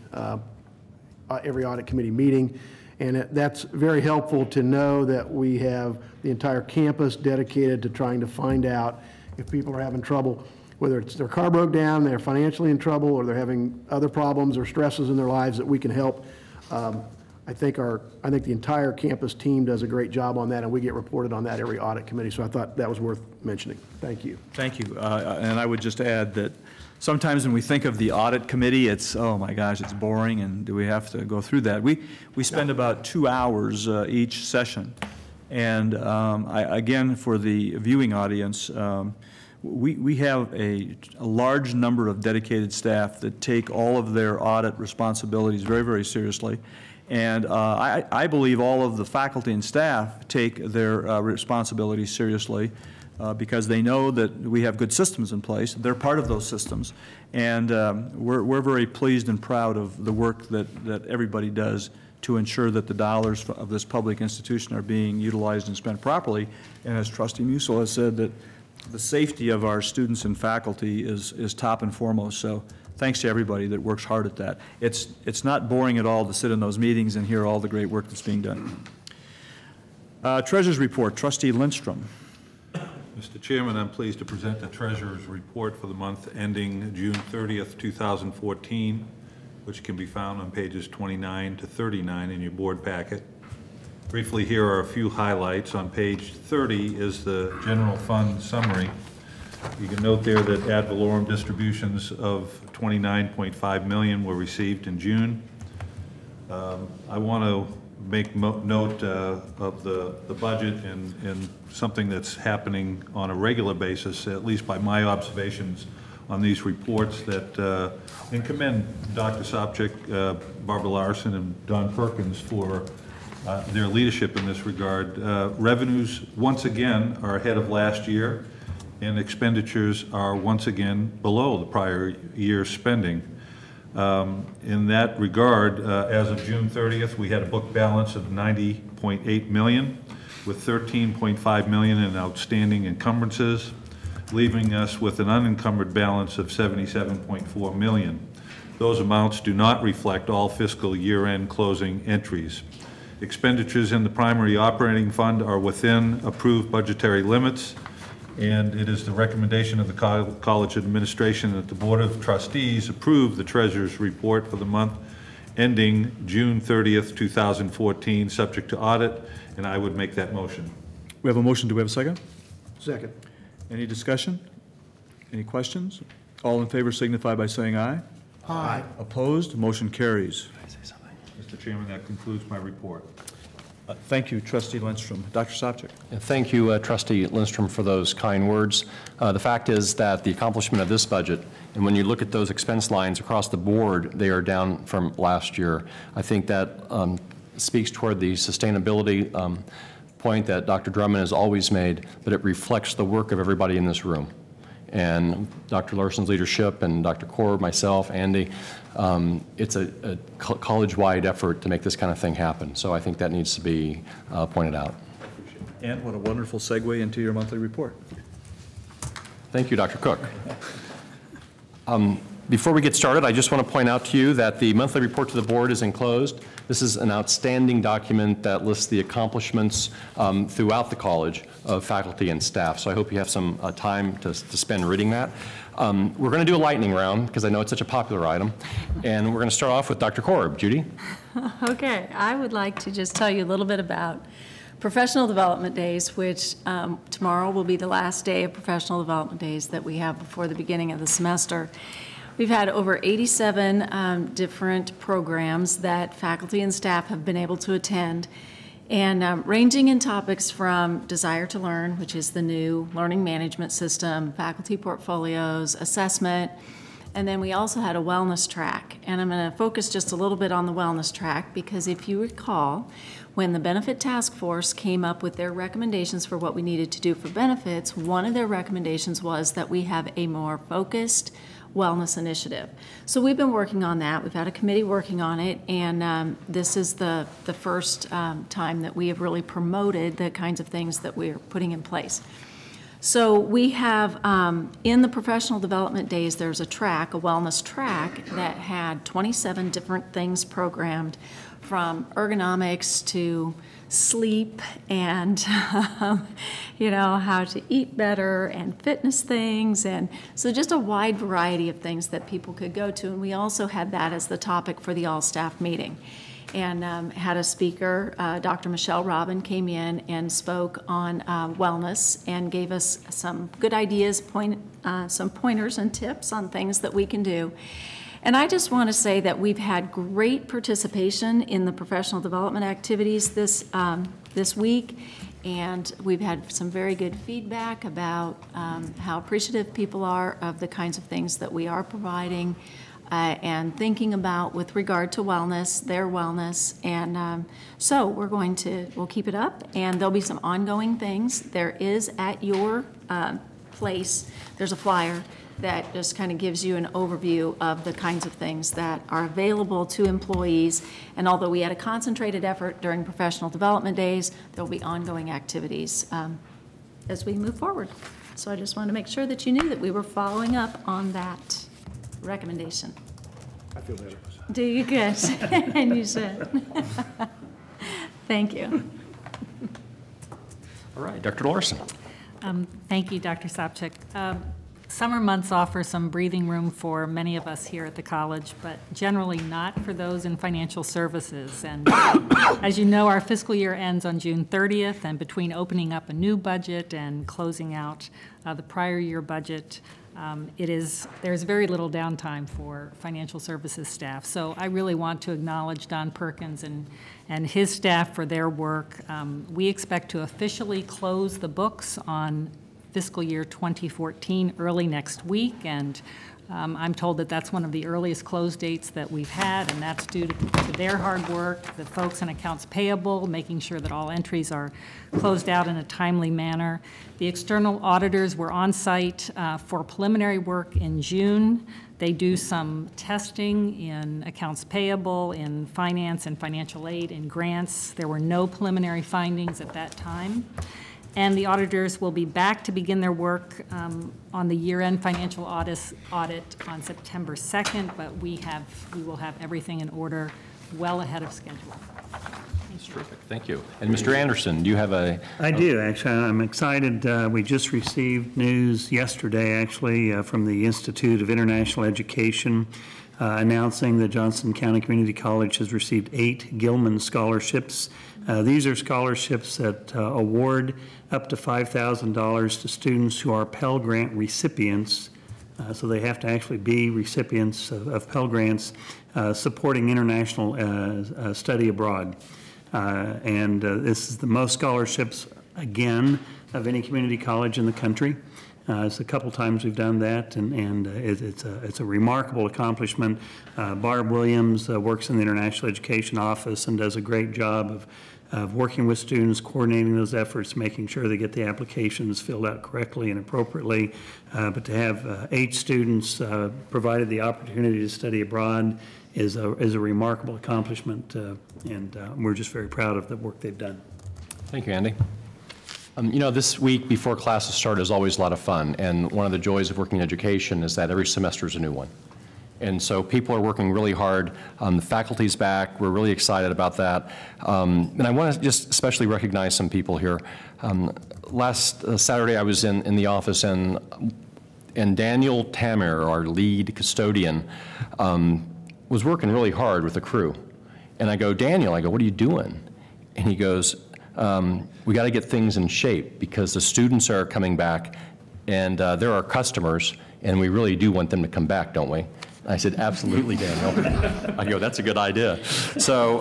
C: meeting. And that's very helpful to know that we have the entire campus dedicated to trying to find out if people are having trouble, whether it's their car broke down, they're financially in trouble, or they're having other problems or stresses in their lives that we can help. I think the entire campus team does a great job on that, and we get reported on that every audit committee. So I thought that was worth mentioning. Thank you.
A: Thank you. And I would just add that sometimes when we think of the audit committee, it's, oh my gosh, it's boring, and do we have to go through that? We spend about 2 hours each session. And again, for the viewing audience, we have a large number of dedicated staff that take all of their audit responsibilities very, very seriously. And I believe all of the faculty and staff take their responsibilities seriously because they know that we have good systems in place. They're part of those systems. And we're very pleased and proud of the work that everybody does to ensure that the dollars of this public institution are being utilized and spent properly. And as Trustee Musil has said, that the safety of our students and faculty is top and foremost. So thanks to everybody that works hard at that. It's not boring at all to sit in those meetings and hear all the great work that's being done. Treasurer's report, Trustee Lindstrom.
J: Mr. Chairman, I'm pleased to present the Treasurer's report for the month ending June 30th, 2014, which can be found on pages 29 to 39 in your board packet. Briefly, here are a few highlights. On page 30 is the general fund summary. You can note there that ad valorem distributions of $29.5 million were received in June. I want to make note of the budget and something that's happening on a regular basis, at least by my observations on these reports, that and commend Dr. Sopcich, Barbara Larson, and Don Perkins for their leadership in this regard. Revenues, once again, are ahead of last year, and expenditures are once again below the prior year's spending. In that regard, as of June 30th, we had a book balance of $90.8 million, with $13.5 million in outstanding encumbrances, leaving us with an unencumbered balance of $77.4 million. Those amounts do not reflect all fiscal year-end closing entries. Expenditures in the primary operating fund are within approved budgetary limits, and it is the recommendation of the college administration that the Board of Trustees approve the Treasurer's report for the month ending June 30th, 2014, subject to audit, and I would make that motion.
A: We have a motion. Do we have a second?
C: Second.
A: Any discussion? Any questions? All in favor signify by saying aye.
C: Aye.
A: Opposed? Motion carries.
J: Mr. Chairman, that concludes my report.
A: Thank you, Trustee Lindstrom. Dr. Sopcich.
E: Thank you, Trustee Lindstrom, for those kind words. The fact is that the accomplishment of this budget, and when you look at those expense lines across the board, they are down from last year. I think that speaks toward the sustainability point that Dr. Drummond has always made, but it reflects the work of everybody in this room. And Dr. Larson's leadership and Dr. Korb, myself, Andy, it's a college-wide effort to make this kind of thing happen. So I think that needs to be pointed out.
A: And what a wonderful segue into your monthly report.
E: Thank you, Dr. Cook. Before we get started, I just want to point out to you that the monthly report to the board is enclosed. This is an outstanding document that lists the accomplishments throughout the college of faculty and staff. So I hope you have some time to spend reading that. We're going to do a lightning round because I know it's such a popular item. And we're going to start off with Dr. Korb. Judy?
L: Okay. I would like to just tell you a little bit about Professional Development Days, which tomorrow will be the last day of Professional Development Days that we have before the beginning of the semester. We've had over 87 different programs that faculty and staff have been able to attend, and ranging in topics from Desire to Learn, which is the new learning management system, faculty portfolios, assessment, and then we also had a wellness track. And I'm going to focus just a little bit on the wellness track because if you recall, when the Benefit Task Force came up with their recommendations for what we needed to do for benefits, one of their recommendations was that we have a more focused wellness initiative. So we've been working on that. We've had a committee working on it, and this is the first time that we have really promoted the kinds of things that we're putting in place. So we have, in the Professional Development Days, there's a track, a wellness track, that had 27 different things programmed, from ergonomics to sleep and, you know, how to eat better and fitness things. And so just a wide variety of things that people could go to. And we also had that as the topic for the all-staff meeting. And had a speaker, Dr. Michelle Robin, came in and spoke on wellness and gave us some good ideas, some pointers and tips on things that we can do. And I just want to say that we've had great participation in the professional development activities this week, and we've had some very good feedback about how appreciative people are of the kinds of things that we are providing and thinking about with regard to wellness, their wellness. And so we'll keep it up, and there'll be some ongoing things. There is at your place, there's a flyer that just kind of gives you an overview of the kinds of things that are available to employees. And although we had a concentrated effort during professional development days, there will be ongoing activities as we move forward. So I just wanted to make sure that you knew that we were following up on that recommendation.
C: I feel better.
L: Do you? Good. And you should. Thank you.
E: All right, Dr. Larson.
M: Thank you, Dr. Sopcich. Summer months offer some breathing room for many of us here at the college, but generally not for those in financial services. And as you know, our fiscal year ends on June 30th, and between opening up a new budget and closing out the prior year budget, there's very little downtime for financial services staff. So I really want to acknowledge Don Perkins and his staff for their work. We expect to officially close the books on fiscal year 2014 early next week, and I'm told that that's one of the earliest close dates that we've had, and that's due to their hard work, the folks in accounts payable, making sure that all entries are closed out in a timely manner. The external auditors were on site for preliminary work in June. They do some testing in accounts payable, in finance and financial aid, in grants. There were no preliminary findings at that time. And the auditors will be back to begin their work on the year-end financial audit on September 2nd, but we will have everything in order well ahead of schedule.
E: That's terrific. Thank you. And Mr. Anderson, do you have a...
N: I do, actually. I'm excited. We just received news yesterday, actually, from the Institute of International Education announcing that Johnson County Community College has received 8 Gilman scholarships. These are scholarships that award up to $5,000 to students who are Pell Grant recipients. So they have to actually be recipients of Pell Grants supporting international study abroad. This is the most scholarships, again, of any community college in the country. It's a couple times we've done that, and it's a remarkable accomplishment. Barb Williams works in the International Education Office and does a great job of working with students, coordinating those efforts, making sure they get the applications filled out correctly and appropriately. But to have 8 students provided the opportunity to study abroad is a remarkable accomplishment, and we're just very proud of the work they've done.
E: Thank you, Andy. You know, this week before classes start is always a lot of fun, and one of the joys of working in education is that every semester is a new one. And so people are working really hard. The faculty's back. We're really excited about that. And I want to just especially recognize some people here. Last Saturday I was in the office, and Daniel Tamir, our lead custodian, was working really hard with the crew. And I go, Daniel, what are you doing? And he goes, we got to get things in shape because the students are coming back and they're our customers, and we really do want them to come back, don't we? I said, absolutely, Daniel. I go, that's a good idea. So,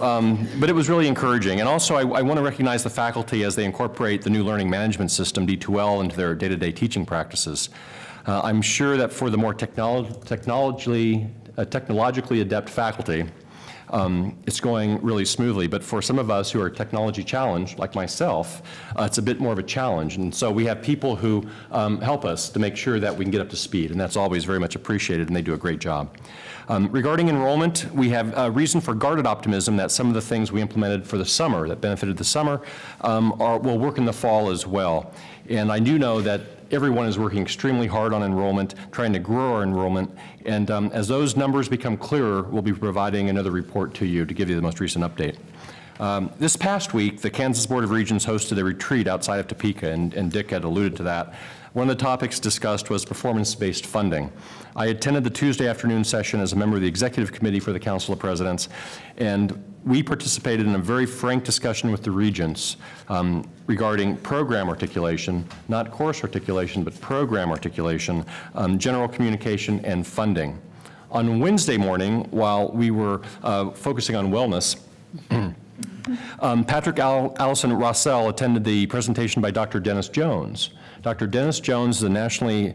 E: but it was really encouraging. And also, I want to recognize the faculty as they incorporate the new learning management system, D2L, into their day-to-day teaching practices. I'm sure that for the more technologically adept faculty, it's going really smoothly. But for some of us who are technology challenged, like myself, it's a bit more of a challenge. And so we have people who help us to make sure that we can get up to speed, and that's always very much appreciated, and they do a great job. Regarding enrollment, we have a reason for guarded optimism that some of the things we implemented for the summer that benefited the summer will work in the fall as well. And I do know that everyone is working extremely hard on enrollment, trying to grow our enrollment, and as those numbers become clearer, we'll be providing another report to you to give you the most recent update. This past week, the Kansas Board of Regents hosted a retreat outside of Topeka, and Dick had alluded to that. One of the topics discussed was performance-based funding. I attended the Tuesday afternoon session as a member of the Executive Committee for the Council of Presidents, and we participated in a very frank discussion with the regents regarding program articulation, not course articulation, but program articulation, general communication, and funding. On Wednesday morning, while we were focusing on wellness, Patrick Allison Rossell attended the presentation by Dr. Dennis Jones. Dr. Dennis Jones is a nationally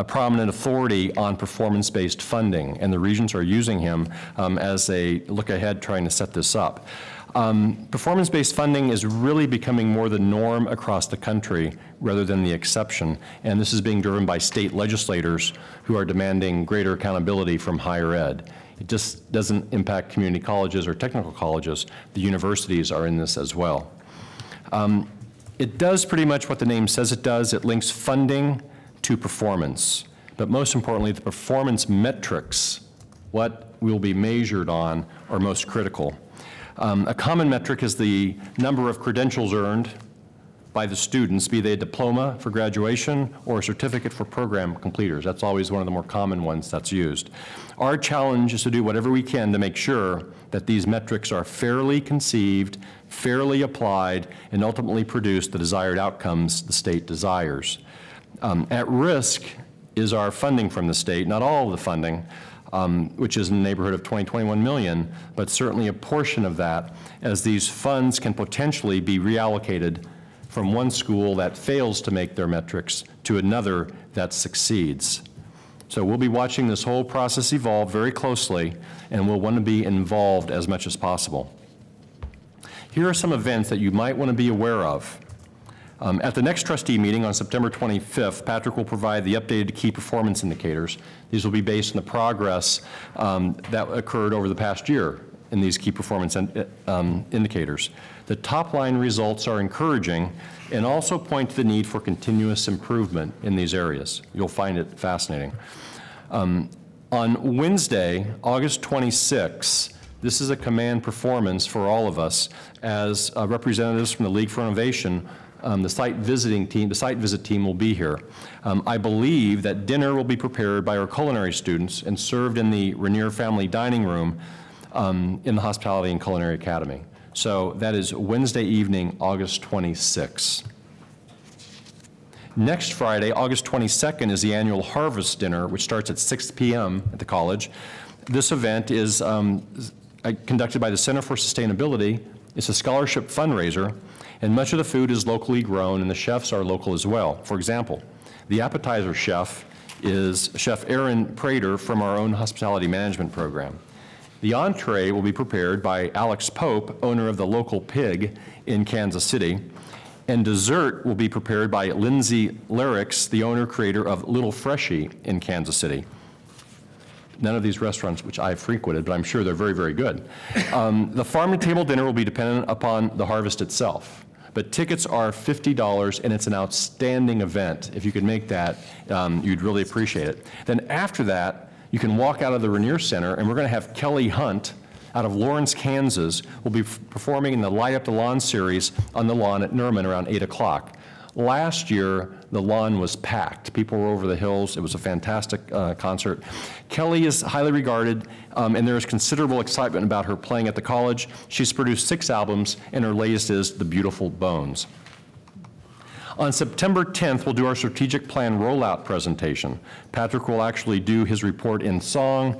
E: prominent authority on performance-based funding, and the regents are using him as they look ahead trying to set this up. Performance-based funding is really becoming more the norm across the country rather than the exception, and this is being driven by state legislators who are demanding greater accountability from higher ed. It just doesn't impact community colleges or technical colleges. The universities are in this as well. It does pretty much what the name says it does. It links funding to performance, but most importantly, the performance metrics, what will be measured on, are most critical. A common metric is the number of credentials earned by the students, be they a diploma for graduation or a certificate for program completers. That's always one of the more common ones that's used. Our challenge is to do whatever we can to make sure that these metrics are fairly conceived, fairly applied, and ultimately produce the desired outcomes the state desires. At risk is our funding from the state, not all of the funding, which is in the neighborhood of 21 million, but certainly a portion of that, as these funds can potentially be reallocated from one school that fails to make their metrics to another that succeeds. So we'll be watching this whole process evolve very closely, and we'll want to be involved as much as possible. Here are some events that you might want to be aware of. At the next trustee meeting on September 25th, Patrick will provide the updated key performance indicators. These will be based on the progress that occurred over the past year in these key performance indicators. The top line results are encouraging and also point to the need for continuous improvement in these areas. You'll find it fascinating. On Wednesday, August 26th, this is a command performance for all of us as representatives from the League for Innovation. The site visit team will be here. I believe that dinner will be prepared by our culinary students and served in the Rainier Family Dining Room in the Hospitality and Culinary Academy. So that is Wednesday evening, August 26th. Next Friday, August 22nd, is the annual Harvest Dinner, which starts at 6 p.m. at the college. This event is conducted by the Center for Sustainability. It's a scholarship fundraiser, and much of the food is locally grown, and the chefs are local as well. For example, the appetizer chef is Chef Aaron Prater from our own hospitality management program. The entree will be prepared by Alex Pope, owner of the Local Pig in Kansas City, and dessert will be prepared by Lindsay Larrix, the owner-creator of Little Freshie in Kansas City. None of these restaurants which I've frequented, but I'm sure they're very, very good. The farm-to-table dinner will be dependent upon the harvest itself, but tickets are $50, and it's an outstanding event. If you could make that, you'd really appreciate it. Then after that, you can walk out of the Rainier Center, and we're going to have Kelly Hunt out of Lawrence, Kansas, will be performing in the Light Up the Lawn series on the lawn at Nerman around 8 o'clock. Last year, the lawn was packed. People were over the hills. It was a fantastic concert. Kelly is highly regarded, and there is considerable excitement about her playing at the college. She's produced 6 albums, and her latest is The Beautiful Bones. On September 10th, we'll do our strategic plan rollout presentation. Patrick will actually do his report in song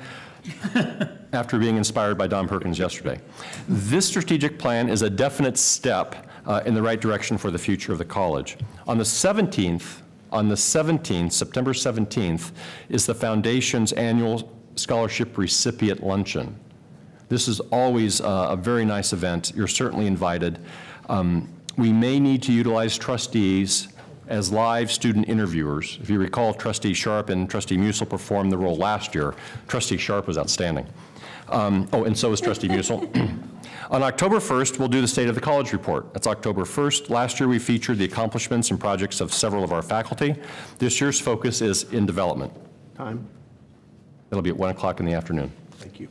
E: after being inspired by Don Perkins yesterday. This strategic plan is a definite step in the right direction for the future of the college. On the 17th, September 17th, is the Foundation's annual scholarship recipient luncheon. This is always a very nice event. You're certainly invited. We may need to utilize trustees as live student interviewers. If you recall, Trustee Sharp and Trustee Musil performed the role last year. Trustee Sharp was outstanding. Oh, and so was Trustee Musil. On October 1st, we'll do the State of the College report. That's October 1st. Last year, we featured the accomplishments and projects of several of our faculty. This year's focus is in development.
C: Time?
E: It'll be at 1 o'clock in the afternoon.
C: Thank you.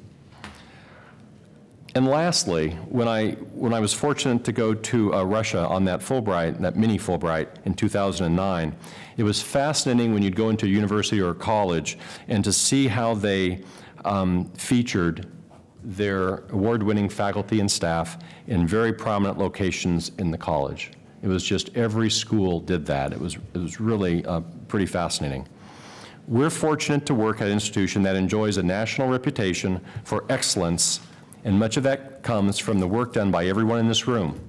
E: And lastly, when I was fortunate to go to Russia on that Fulbright, that mini Fulbright in 2009, it was fascinating when you'd go into a university or a college and to see how they featured their award-winning faculty and staff in very prominent locations in the college. It was just every school did that. It was really pretty fascinating. We're fortunate to work at an institution that enjoys a national reputation for excellence And much of that comes from the work done by everyone in this room.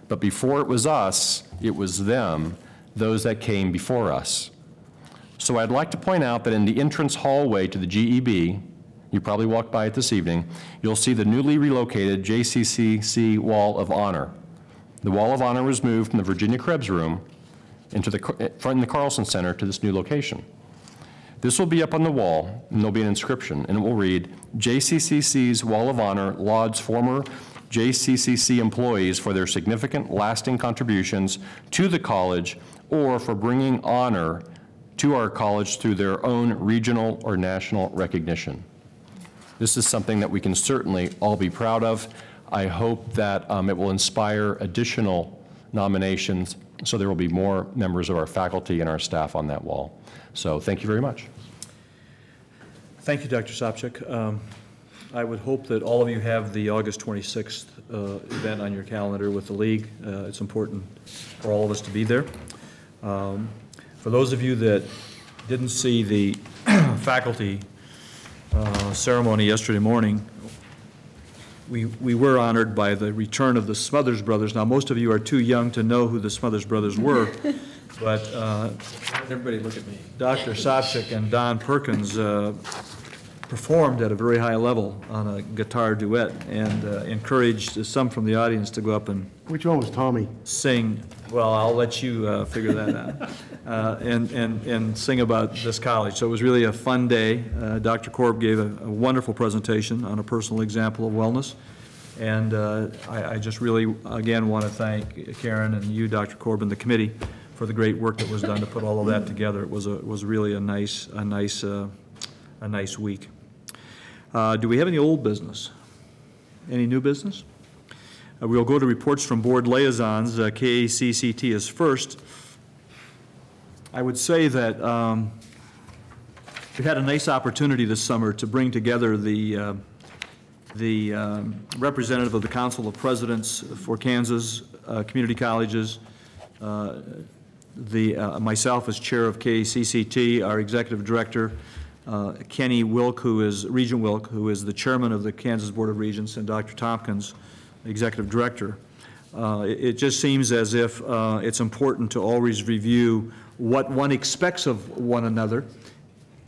E: But before it was us, it was them, those that came before us. So I'd like to point out that in the entrance hallway to the GEB, you probably walked by it this evening, you'll see the newly relocated JCCC Wall of Honor. The Wall of Honor was moved from the Virginia Krebs Room from the Carlson Center to this new location. This will be up on the wall, and there'll be an inscription, and it will read, JCCC's Wall of Honor lauds former JCCC employees for their significant, lasting contributions to the college or for bringing honor to our college through their own regional or national recognition. This is something that we can certainly all be proud of. I hope that it will inspire additional nominations so there will be more members of our faculty and our staff on that wall. So thank you very much.
A: Thank you, Dr. Sopcich. I would hope that all of you have the August 26th event on your calendar with the League. It's important for all of us to be there. For those of you that didn't see the faculty ceremony yesterday morning, we were honored by the return of the Smothers Brothers. Now, most of you are too young to know who the Smothers Brothers were, but
G: everybody look at me.
A: Dr. Sopcich and Don Perkins performed at a very high level on a guitar duet and encouraged some from the audience to go up and
C: Which one was Tommy?
A: Sing. Well, I'll let you figure that out. And sing about this college. So it was really a fun day. Dr. Korb gave a wonderful presentation on a personal example of wellness. And I just really, again, want to thank Karen and you, Dr. Korb, and the committee for the great work that was done to put all of that together. It was really a nice week. Do we have any old business? Any new business? We'll go to reports from board liaisons. KACCT is first. I would say that we've had a nice opportunity this summer to bring together the representative of the Council of Presidents for Kansas Community Colleges, myself as chair of KACCT, our executive director, Kenny Wilk, Regent Wilk, who is the chairman of the Kansas Board of Regents, and Dr. Tompkins, executive director. It just seems as if it's important to always review what one expects of one another,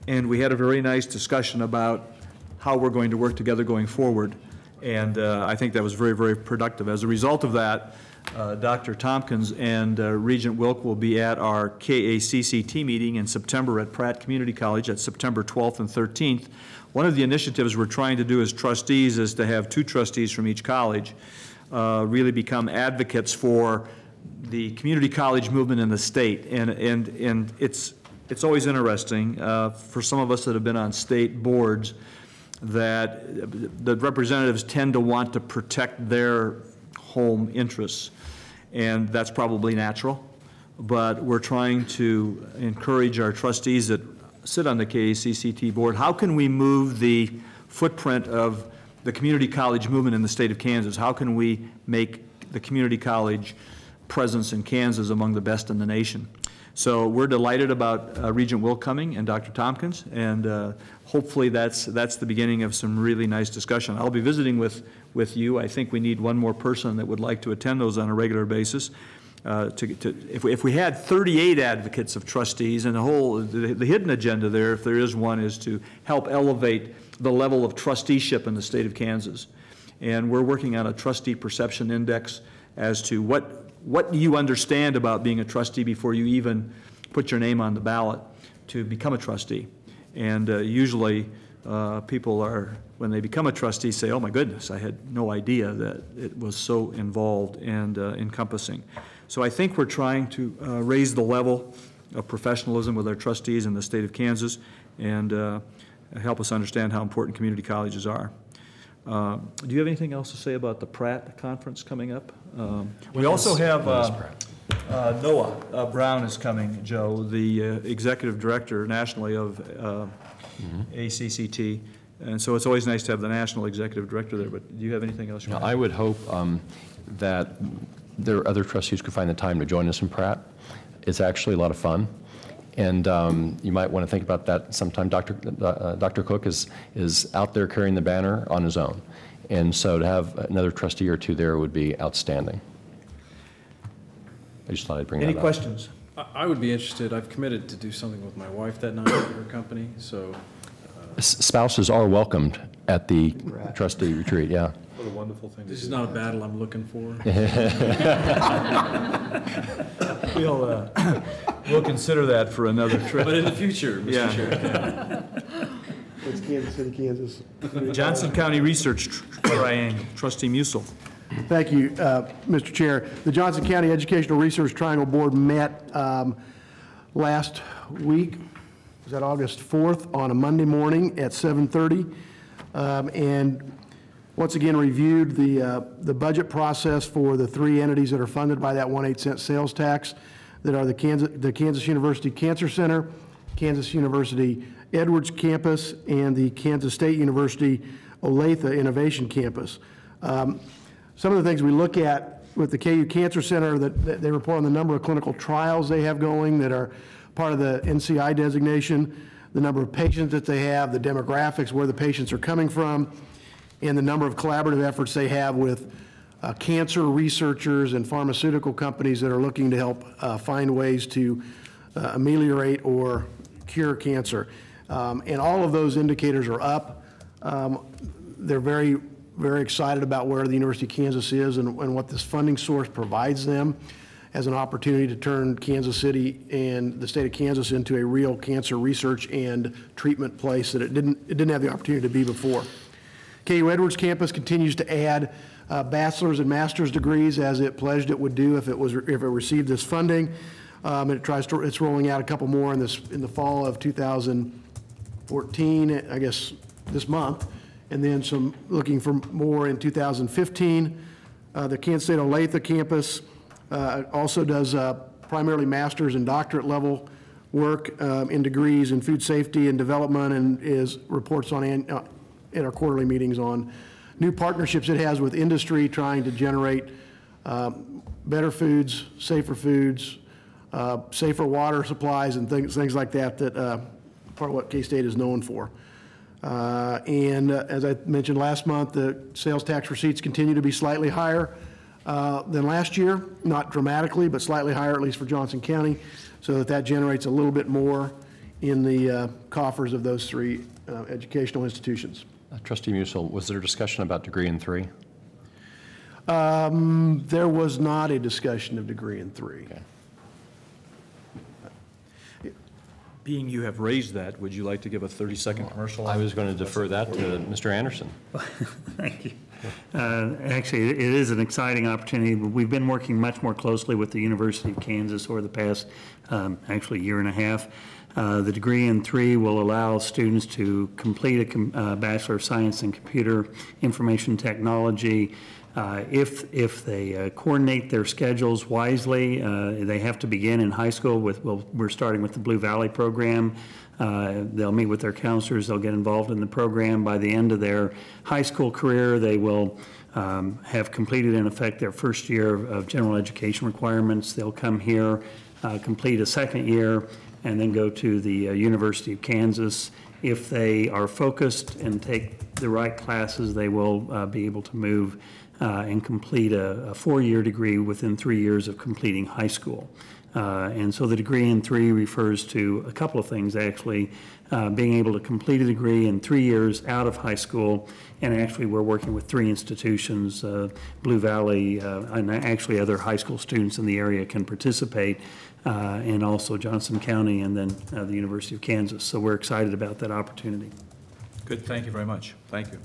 A: and we had a very nice discussion about how we're going to work together going forward, and I think that was very, very productive. As a result of that, Dr. Tompkins and Regent Wilk will be at our KACCT meeting in September at Pratt Community College at September 12th and 13th. One of the initiatives we're trying to do as trustees is to have 2 trustees from each college really become advocates for the community college movement in the state. And it's always interesting for some of us that have been on state boards that the representatives tend to want to protect their home interests, and that's probably natural, but we're trying to encourage our trustees that sit on the KACCT board. How can we move the footprint of the community college movement in the state of Kansas? How can we make the community college presence in Kansas among the best in the nation? So we're delighted about Regent Wilk coming and Dr. Tompkins, and hopefully that's the beginning of some really nice discussion. I'll be visiting with you. I think we need one more person that would like to attend those on a regular basis. If we had 38 advocates of trustees, and the hidden agenda there, if there is one, is to help elevate the level of trusteeship in the state of Kansas. And we're working on a trustee perception index as to what do you understand about being a trustee before you even put your name on the ballot to become a trustee. And usually people are, when they become a trustee, say, oh my goodness, I had no idea that it was so involved and encompassing. So I think we're trying to raise the level of professionalism with our trustees in the state of Kansas and help us understand how important community colleges are. Do you have anything else to say about the Pratt conference coming up? We also have Noah Brown is coming, Joe, the executive director nationally of ACCT. And so it's always nice to have the national executive director there, but do you have anything else?
E: I would hope that there are other trustees who could find the time to join us in Pratt. It's actually a lot of fun. And you might want to think about that sometime. Dr. Cook is out there carrying the banner on his own. And so to have another trustee or two there would be outstanding. I just thought I'd bring that up.
A: Any questions?
G: I would be interested. I've committed to do something with my wife that night at her company, so.
E: Spouses are welcomed at the trustee retreat, yeah.
G: What a wonderful thing. This is not a battle I'm looking for.
A: We'll consider that for another trip.
G: But in the future, Mr. Chair.
C: It's Kansas City, Kansas.
A: Johnson County Research Triangle, Trustee Musil.
C: Thank you, Mr. Chair. The Johnson County Educational Research Triangle Board met last week, was that August 4th, on a Monday morning at 7:30, and once again reviewed the budget process for the three entities that are funded by that 1/8 cent sales tax, that are the Kansas University Cancer Center, Kansas University Edwards Campus, and the Kansas State University Olathe Innovation Campus. Some of the things we look at with the KU Cancer Center, that they report on the number of clinical trials they have going that are part of the NCI designation, the number of patients that they have, the demographics, where the patients are coming from, and the number of collaborative efforts they have with cancer researchers and pharmaceutical companies that are looking to help find ways to ameliorate or cure cancer. And all of those indicators are up. They're very, very excited about where the University of Kansas is and what this funding source provides them as an opportunity to turn Kansas City and the state of Kansas into a real cancer research and treatment place that it didn't have the opportunity to be before. KU Edwards campus continues to add bachelor's and master's degrees, as it pledged it would do if it received this funding. It's rolling out a couple more in the fall of 2014, I guess this month, and then some looking for more in 2015. The Kansas State Olathe campus also does primarily master's and doctorate level work in degrees in food safety and development, and reports on in our quarterly meetings on new partnerships it has with industry, trying to generate better foods, safer water supplies, and things like that, part of what K-State is known for. And as I mentioned last month, the sales tax receipts continue to be slightly higher than last year, not dramatically, but slightly higher, at least for Johnson County, so that generates a little bit more in the coffers of those three educational institutions.
E: Trustee Musil, was there a discussion about degree in 3?
C: There was not a discussion of degree in 3.
E: Okay.
A: Being you have raised that, would you like to give a 30-second commercial?
E: I was going to defer that to Mr. Anderson.
N: Thank you. Actually, it is an exciting opportunity. We've been working much more closely with the University of Kansas over the past, actually, year and a half. The degree in 3 will allow students to complete a Bachelor of Science in Computer Information Technology. If they coordinate their schedules wisely, they have to begin in high school we're starting with the Blue Valley program. They'll meet with their counselors, they'll get involved in the program. By the end of their high school career, they will have completed, in effect, their first year of general education requirements. They'll come here, complete a second year, and then go to the University of Kansas. If they are focused and take the right classes, they will be able to move and complete a 4-year degree within 3 years of completing high school. And so the degree in 3 refers to a couple of things, actually. Being able to complete a degree in 3 years out of high school, and actually we're working with 3 institutions, Blue Valley, and actually other high school students in the area can participate, and also Johnson County, and then the University of Kansas. So we're excited about that opportunity.
A: Good, thank you very much. Thank you.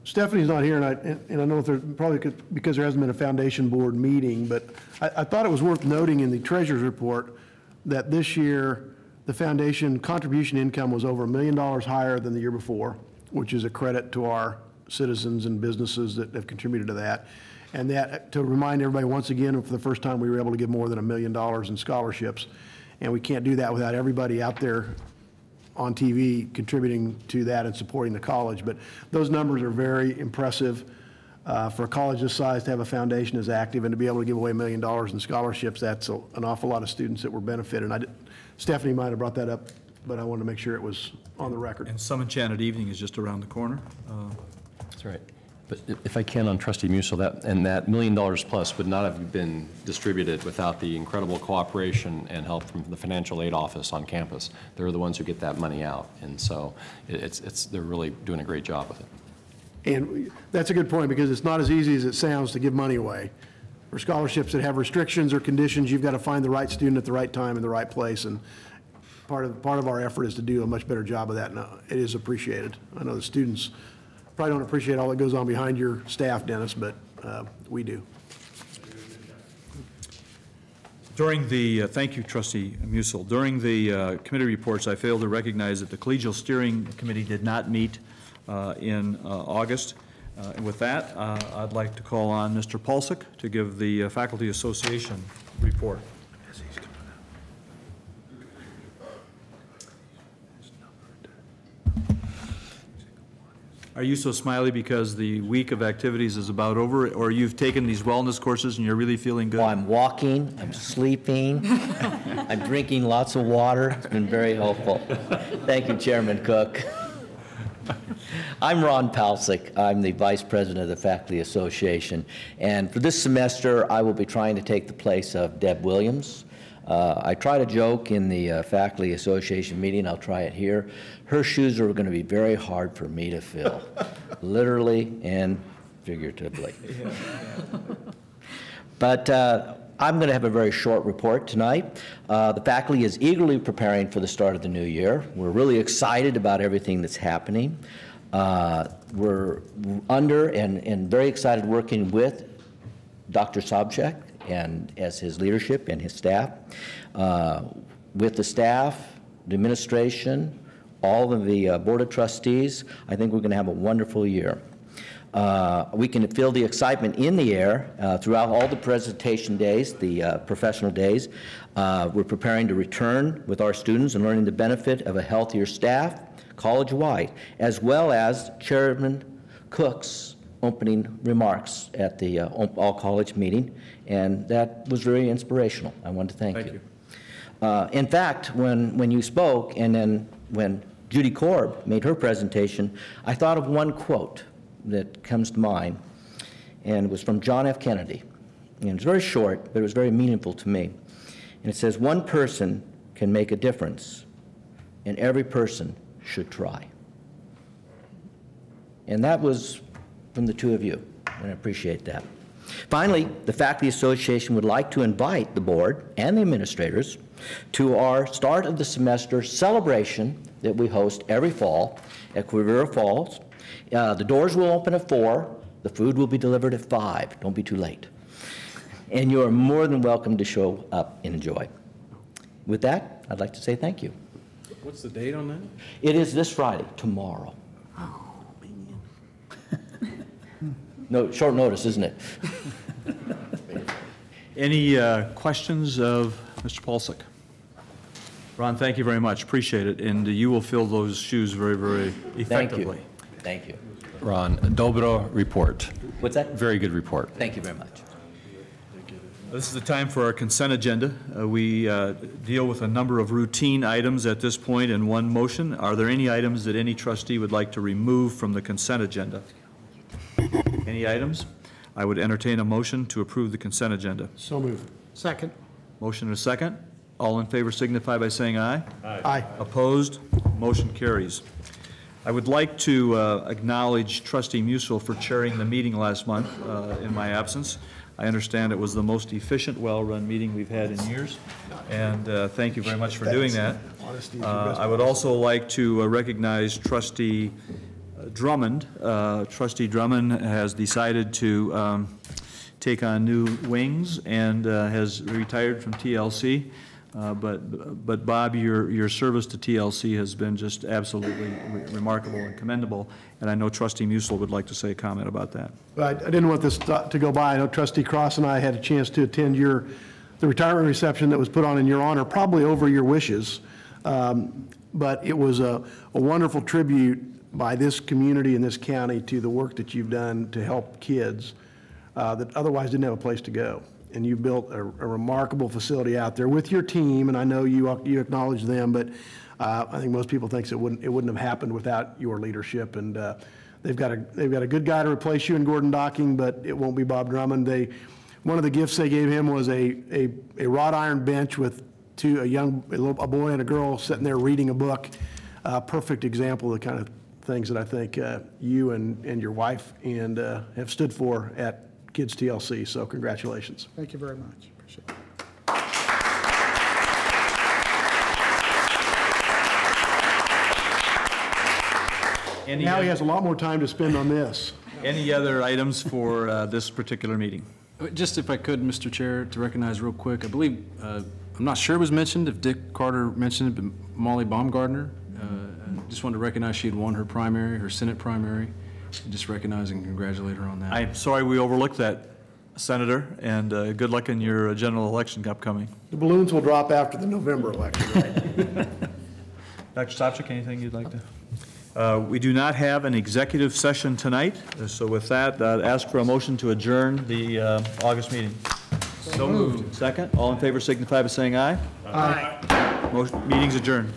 C: Stephanie's not here, and I know there's probably because there hasn't been a foundation board meeting, but I thought it was worth noting in the treasurer's report that this year the foundation contribution income was over $1 million higher than the year before, which is a credit to our citizens and businesses that have contributed to that. And that, to remind everybody once again, for the first time we were able to give more than $1 million in scholarships, and we can't do that without everybody out there on TV contributing to that and supporting the college. But those numbers are very impressive. For a college this size to have a foundation as active and to be able to give away $1 million in scholarships, that's an awful lot of students that were benefited. Stephanie might have brought that up but I wanted to make sure it was on the record.
A: And Some Enchanted Evening is just around the corner.
E: That's right. But if I can on trustee Musil, that $1 million plus would not have been distributed without the incredible cooperation and help from the financial aid office on campus. They're the ones who get that money out, and so they're really doing a great job with it.
C: And that's a good point, because it's not as easy as it sounds to give money away. For scholarships that have restrictions or conditions, you've got to find the right student at the right time in the right place, and part of our effort is to do a much better job of that, and it is appreciated. I know the students probably don't appreciate all that goes on behind your staff, Dennis, but we do.
A: During the, thank you, Trustee Musil. During the committee reports, I failed to recognize that the Collegial Steering Committee did not meet in August. And with that, I'd like to call on Mr. Pulsick to give the Faculty Association report. Are you so smiley because the week of activities is about over, or you've taken these wellness courses and you're really feeling good?
O: Well, I'm walking, I'm sleeping, I'm drinking lots of water. It's been very helpful. Thank you, Chairman Cook. I'm Ron Palcic. I'm the Vice President of the Faculty Association. And for this semester, I will be trying to take the place of Deb Williams. I tried a joke in the Faculty Association meeting. I'll try it here. Her shoes are going to be very hard for me to fill, literally and figuratively. But I'm going to have a very short report tonight. The faculty is eagerly preparing for the start of the new year. We're really excited about everything that's happening. We're under and very excited working with Dr. Sobczak and as his leadership and his staff. With the staff, the administration, all of the Board of Trustees, I think we're going to have a wonderful year. We can feel the excitement in the air throughout all the presentation days, the professional days. We're preparing to return with our students and learning the benefit of a healthier staff, college-wide, as well as Chairman Cook's opening remarks at the all-college meeting, and that was very inspirational. I want to thank you. In fact, when you spoke, and then when Judy Korb made her presentation, I thought of one quote that comes to mind, and it was from John F. Kennedy. And it's very short, but it was very meaningful to me. And it says, "One person can make a difference, and every person should try." And that was from the two of you, and I appreciate that. Finally, the Faculty Association would like to invite the board and the administrators to our start of the semester celebration that we host every fall at Quivira Falls. The doors will open at 4. The food will be delivered at 5. Don't be too late. And you are more than welcome to show up and enjoy. With that, I'd like to say thank you.
G: What's the date on that?
O: It is this Friday, tomorrow. No, short notice, isn't it?
A: Any questions of Mr. Pulsick? Ron, thank you very much. Appreciate it. And you will fill those shoes very, very effectively.
O: Thank you.
E: Ron, dobro report.
O: What's that?
E: Very good report.
O: Thank you very much.
A: This is the time for our consent agenda. We deal with a number of routine items at this point in one motion. Are there any items that any trustee would like to remove from the consent agenda? Any items? I would entertain a motion to approve the consent agenda.
C: So moved. Second.
A: Motion and a second. All in favor signify by saying aye.
C: Aye.
A: Opposed? Motion carries. I would like to acknowledge Trustee Musil for chairing the meeting last month in my absence. I understand it was the most efficient, well-run meeting we've had in years, and thank you very much for doing that. I would also like to recognize Trustee Drummond. Trustee Drummond has decided to take on new wings and has retired from TLC. But Bob, your service to TLC has been just absolutely remarkable and commendable, and I know Trustee Musil would like to say a comment about that.
C: I didn't want this to go by. I know Trustee Cross and I had a chance to attend the retirement reception that was put on in your honor, probably over your wishes, but it was a wonderful tribute by this community and this county to the work that you've done to help kids that otherwise didn't have a place to go. And you built a remarkable facility out there with your team, and I know you acknowledge them, but I think most people think it wouldn't have happened without your leadership, and they've got a good guy to replace you in Gordon Docking, but it won't be Bob Drummond. One of the gifts they gave him was a wrought iron bench with a boy and a girl sitting there reading a book. Perfect example of the kind of things that I think you and your wife have stood for at Kids TLC. So congratulations.
I: Thank you very much. Appreciate it.
C: Now he has a lot more time to spend on this.
A: Any other items for this particular meeting?
G: Just if I could, Mr. Chair, to recognize real quick, I believe, I'm not sure it was mentioned, if Dick Carter mentioned it, but Molly Baumgardner, just wanted to recognize she had won her primary, her Senate primary, and just recognize and congratulate her on that.
A: I'm sorry we overlooked that, Senator, and good luck in your general election upcoming.
C: The balloons will drop after the November election, right?
A: Dr. Sopcich, anything you'd like to? We do not have an executive session tonight, so with that, ask for a motion to adjourn the August meeting.
G: So moved.
A: Second, all in favor signify by saying aye.
I: Aye.
A: Meeting's adjourned.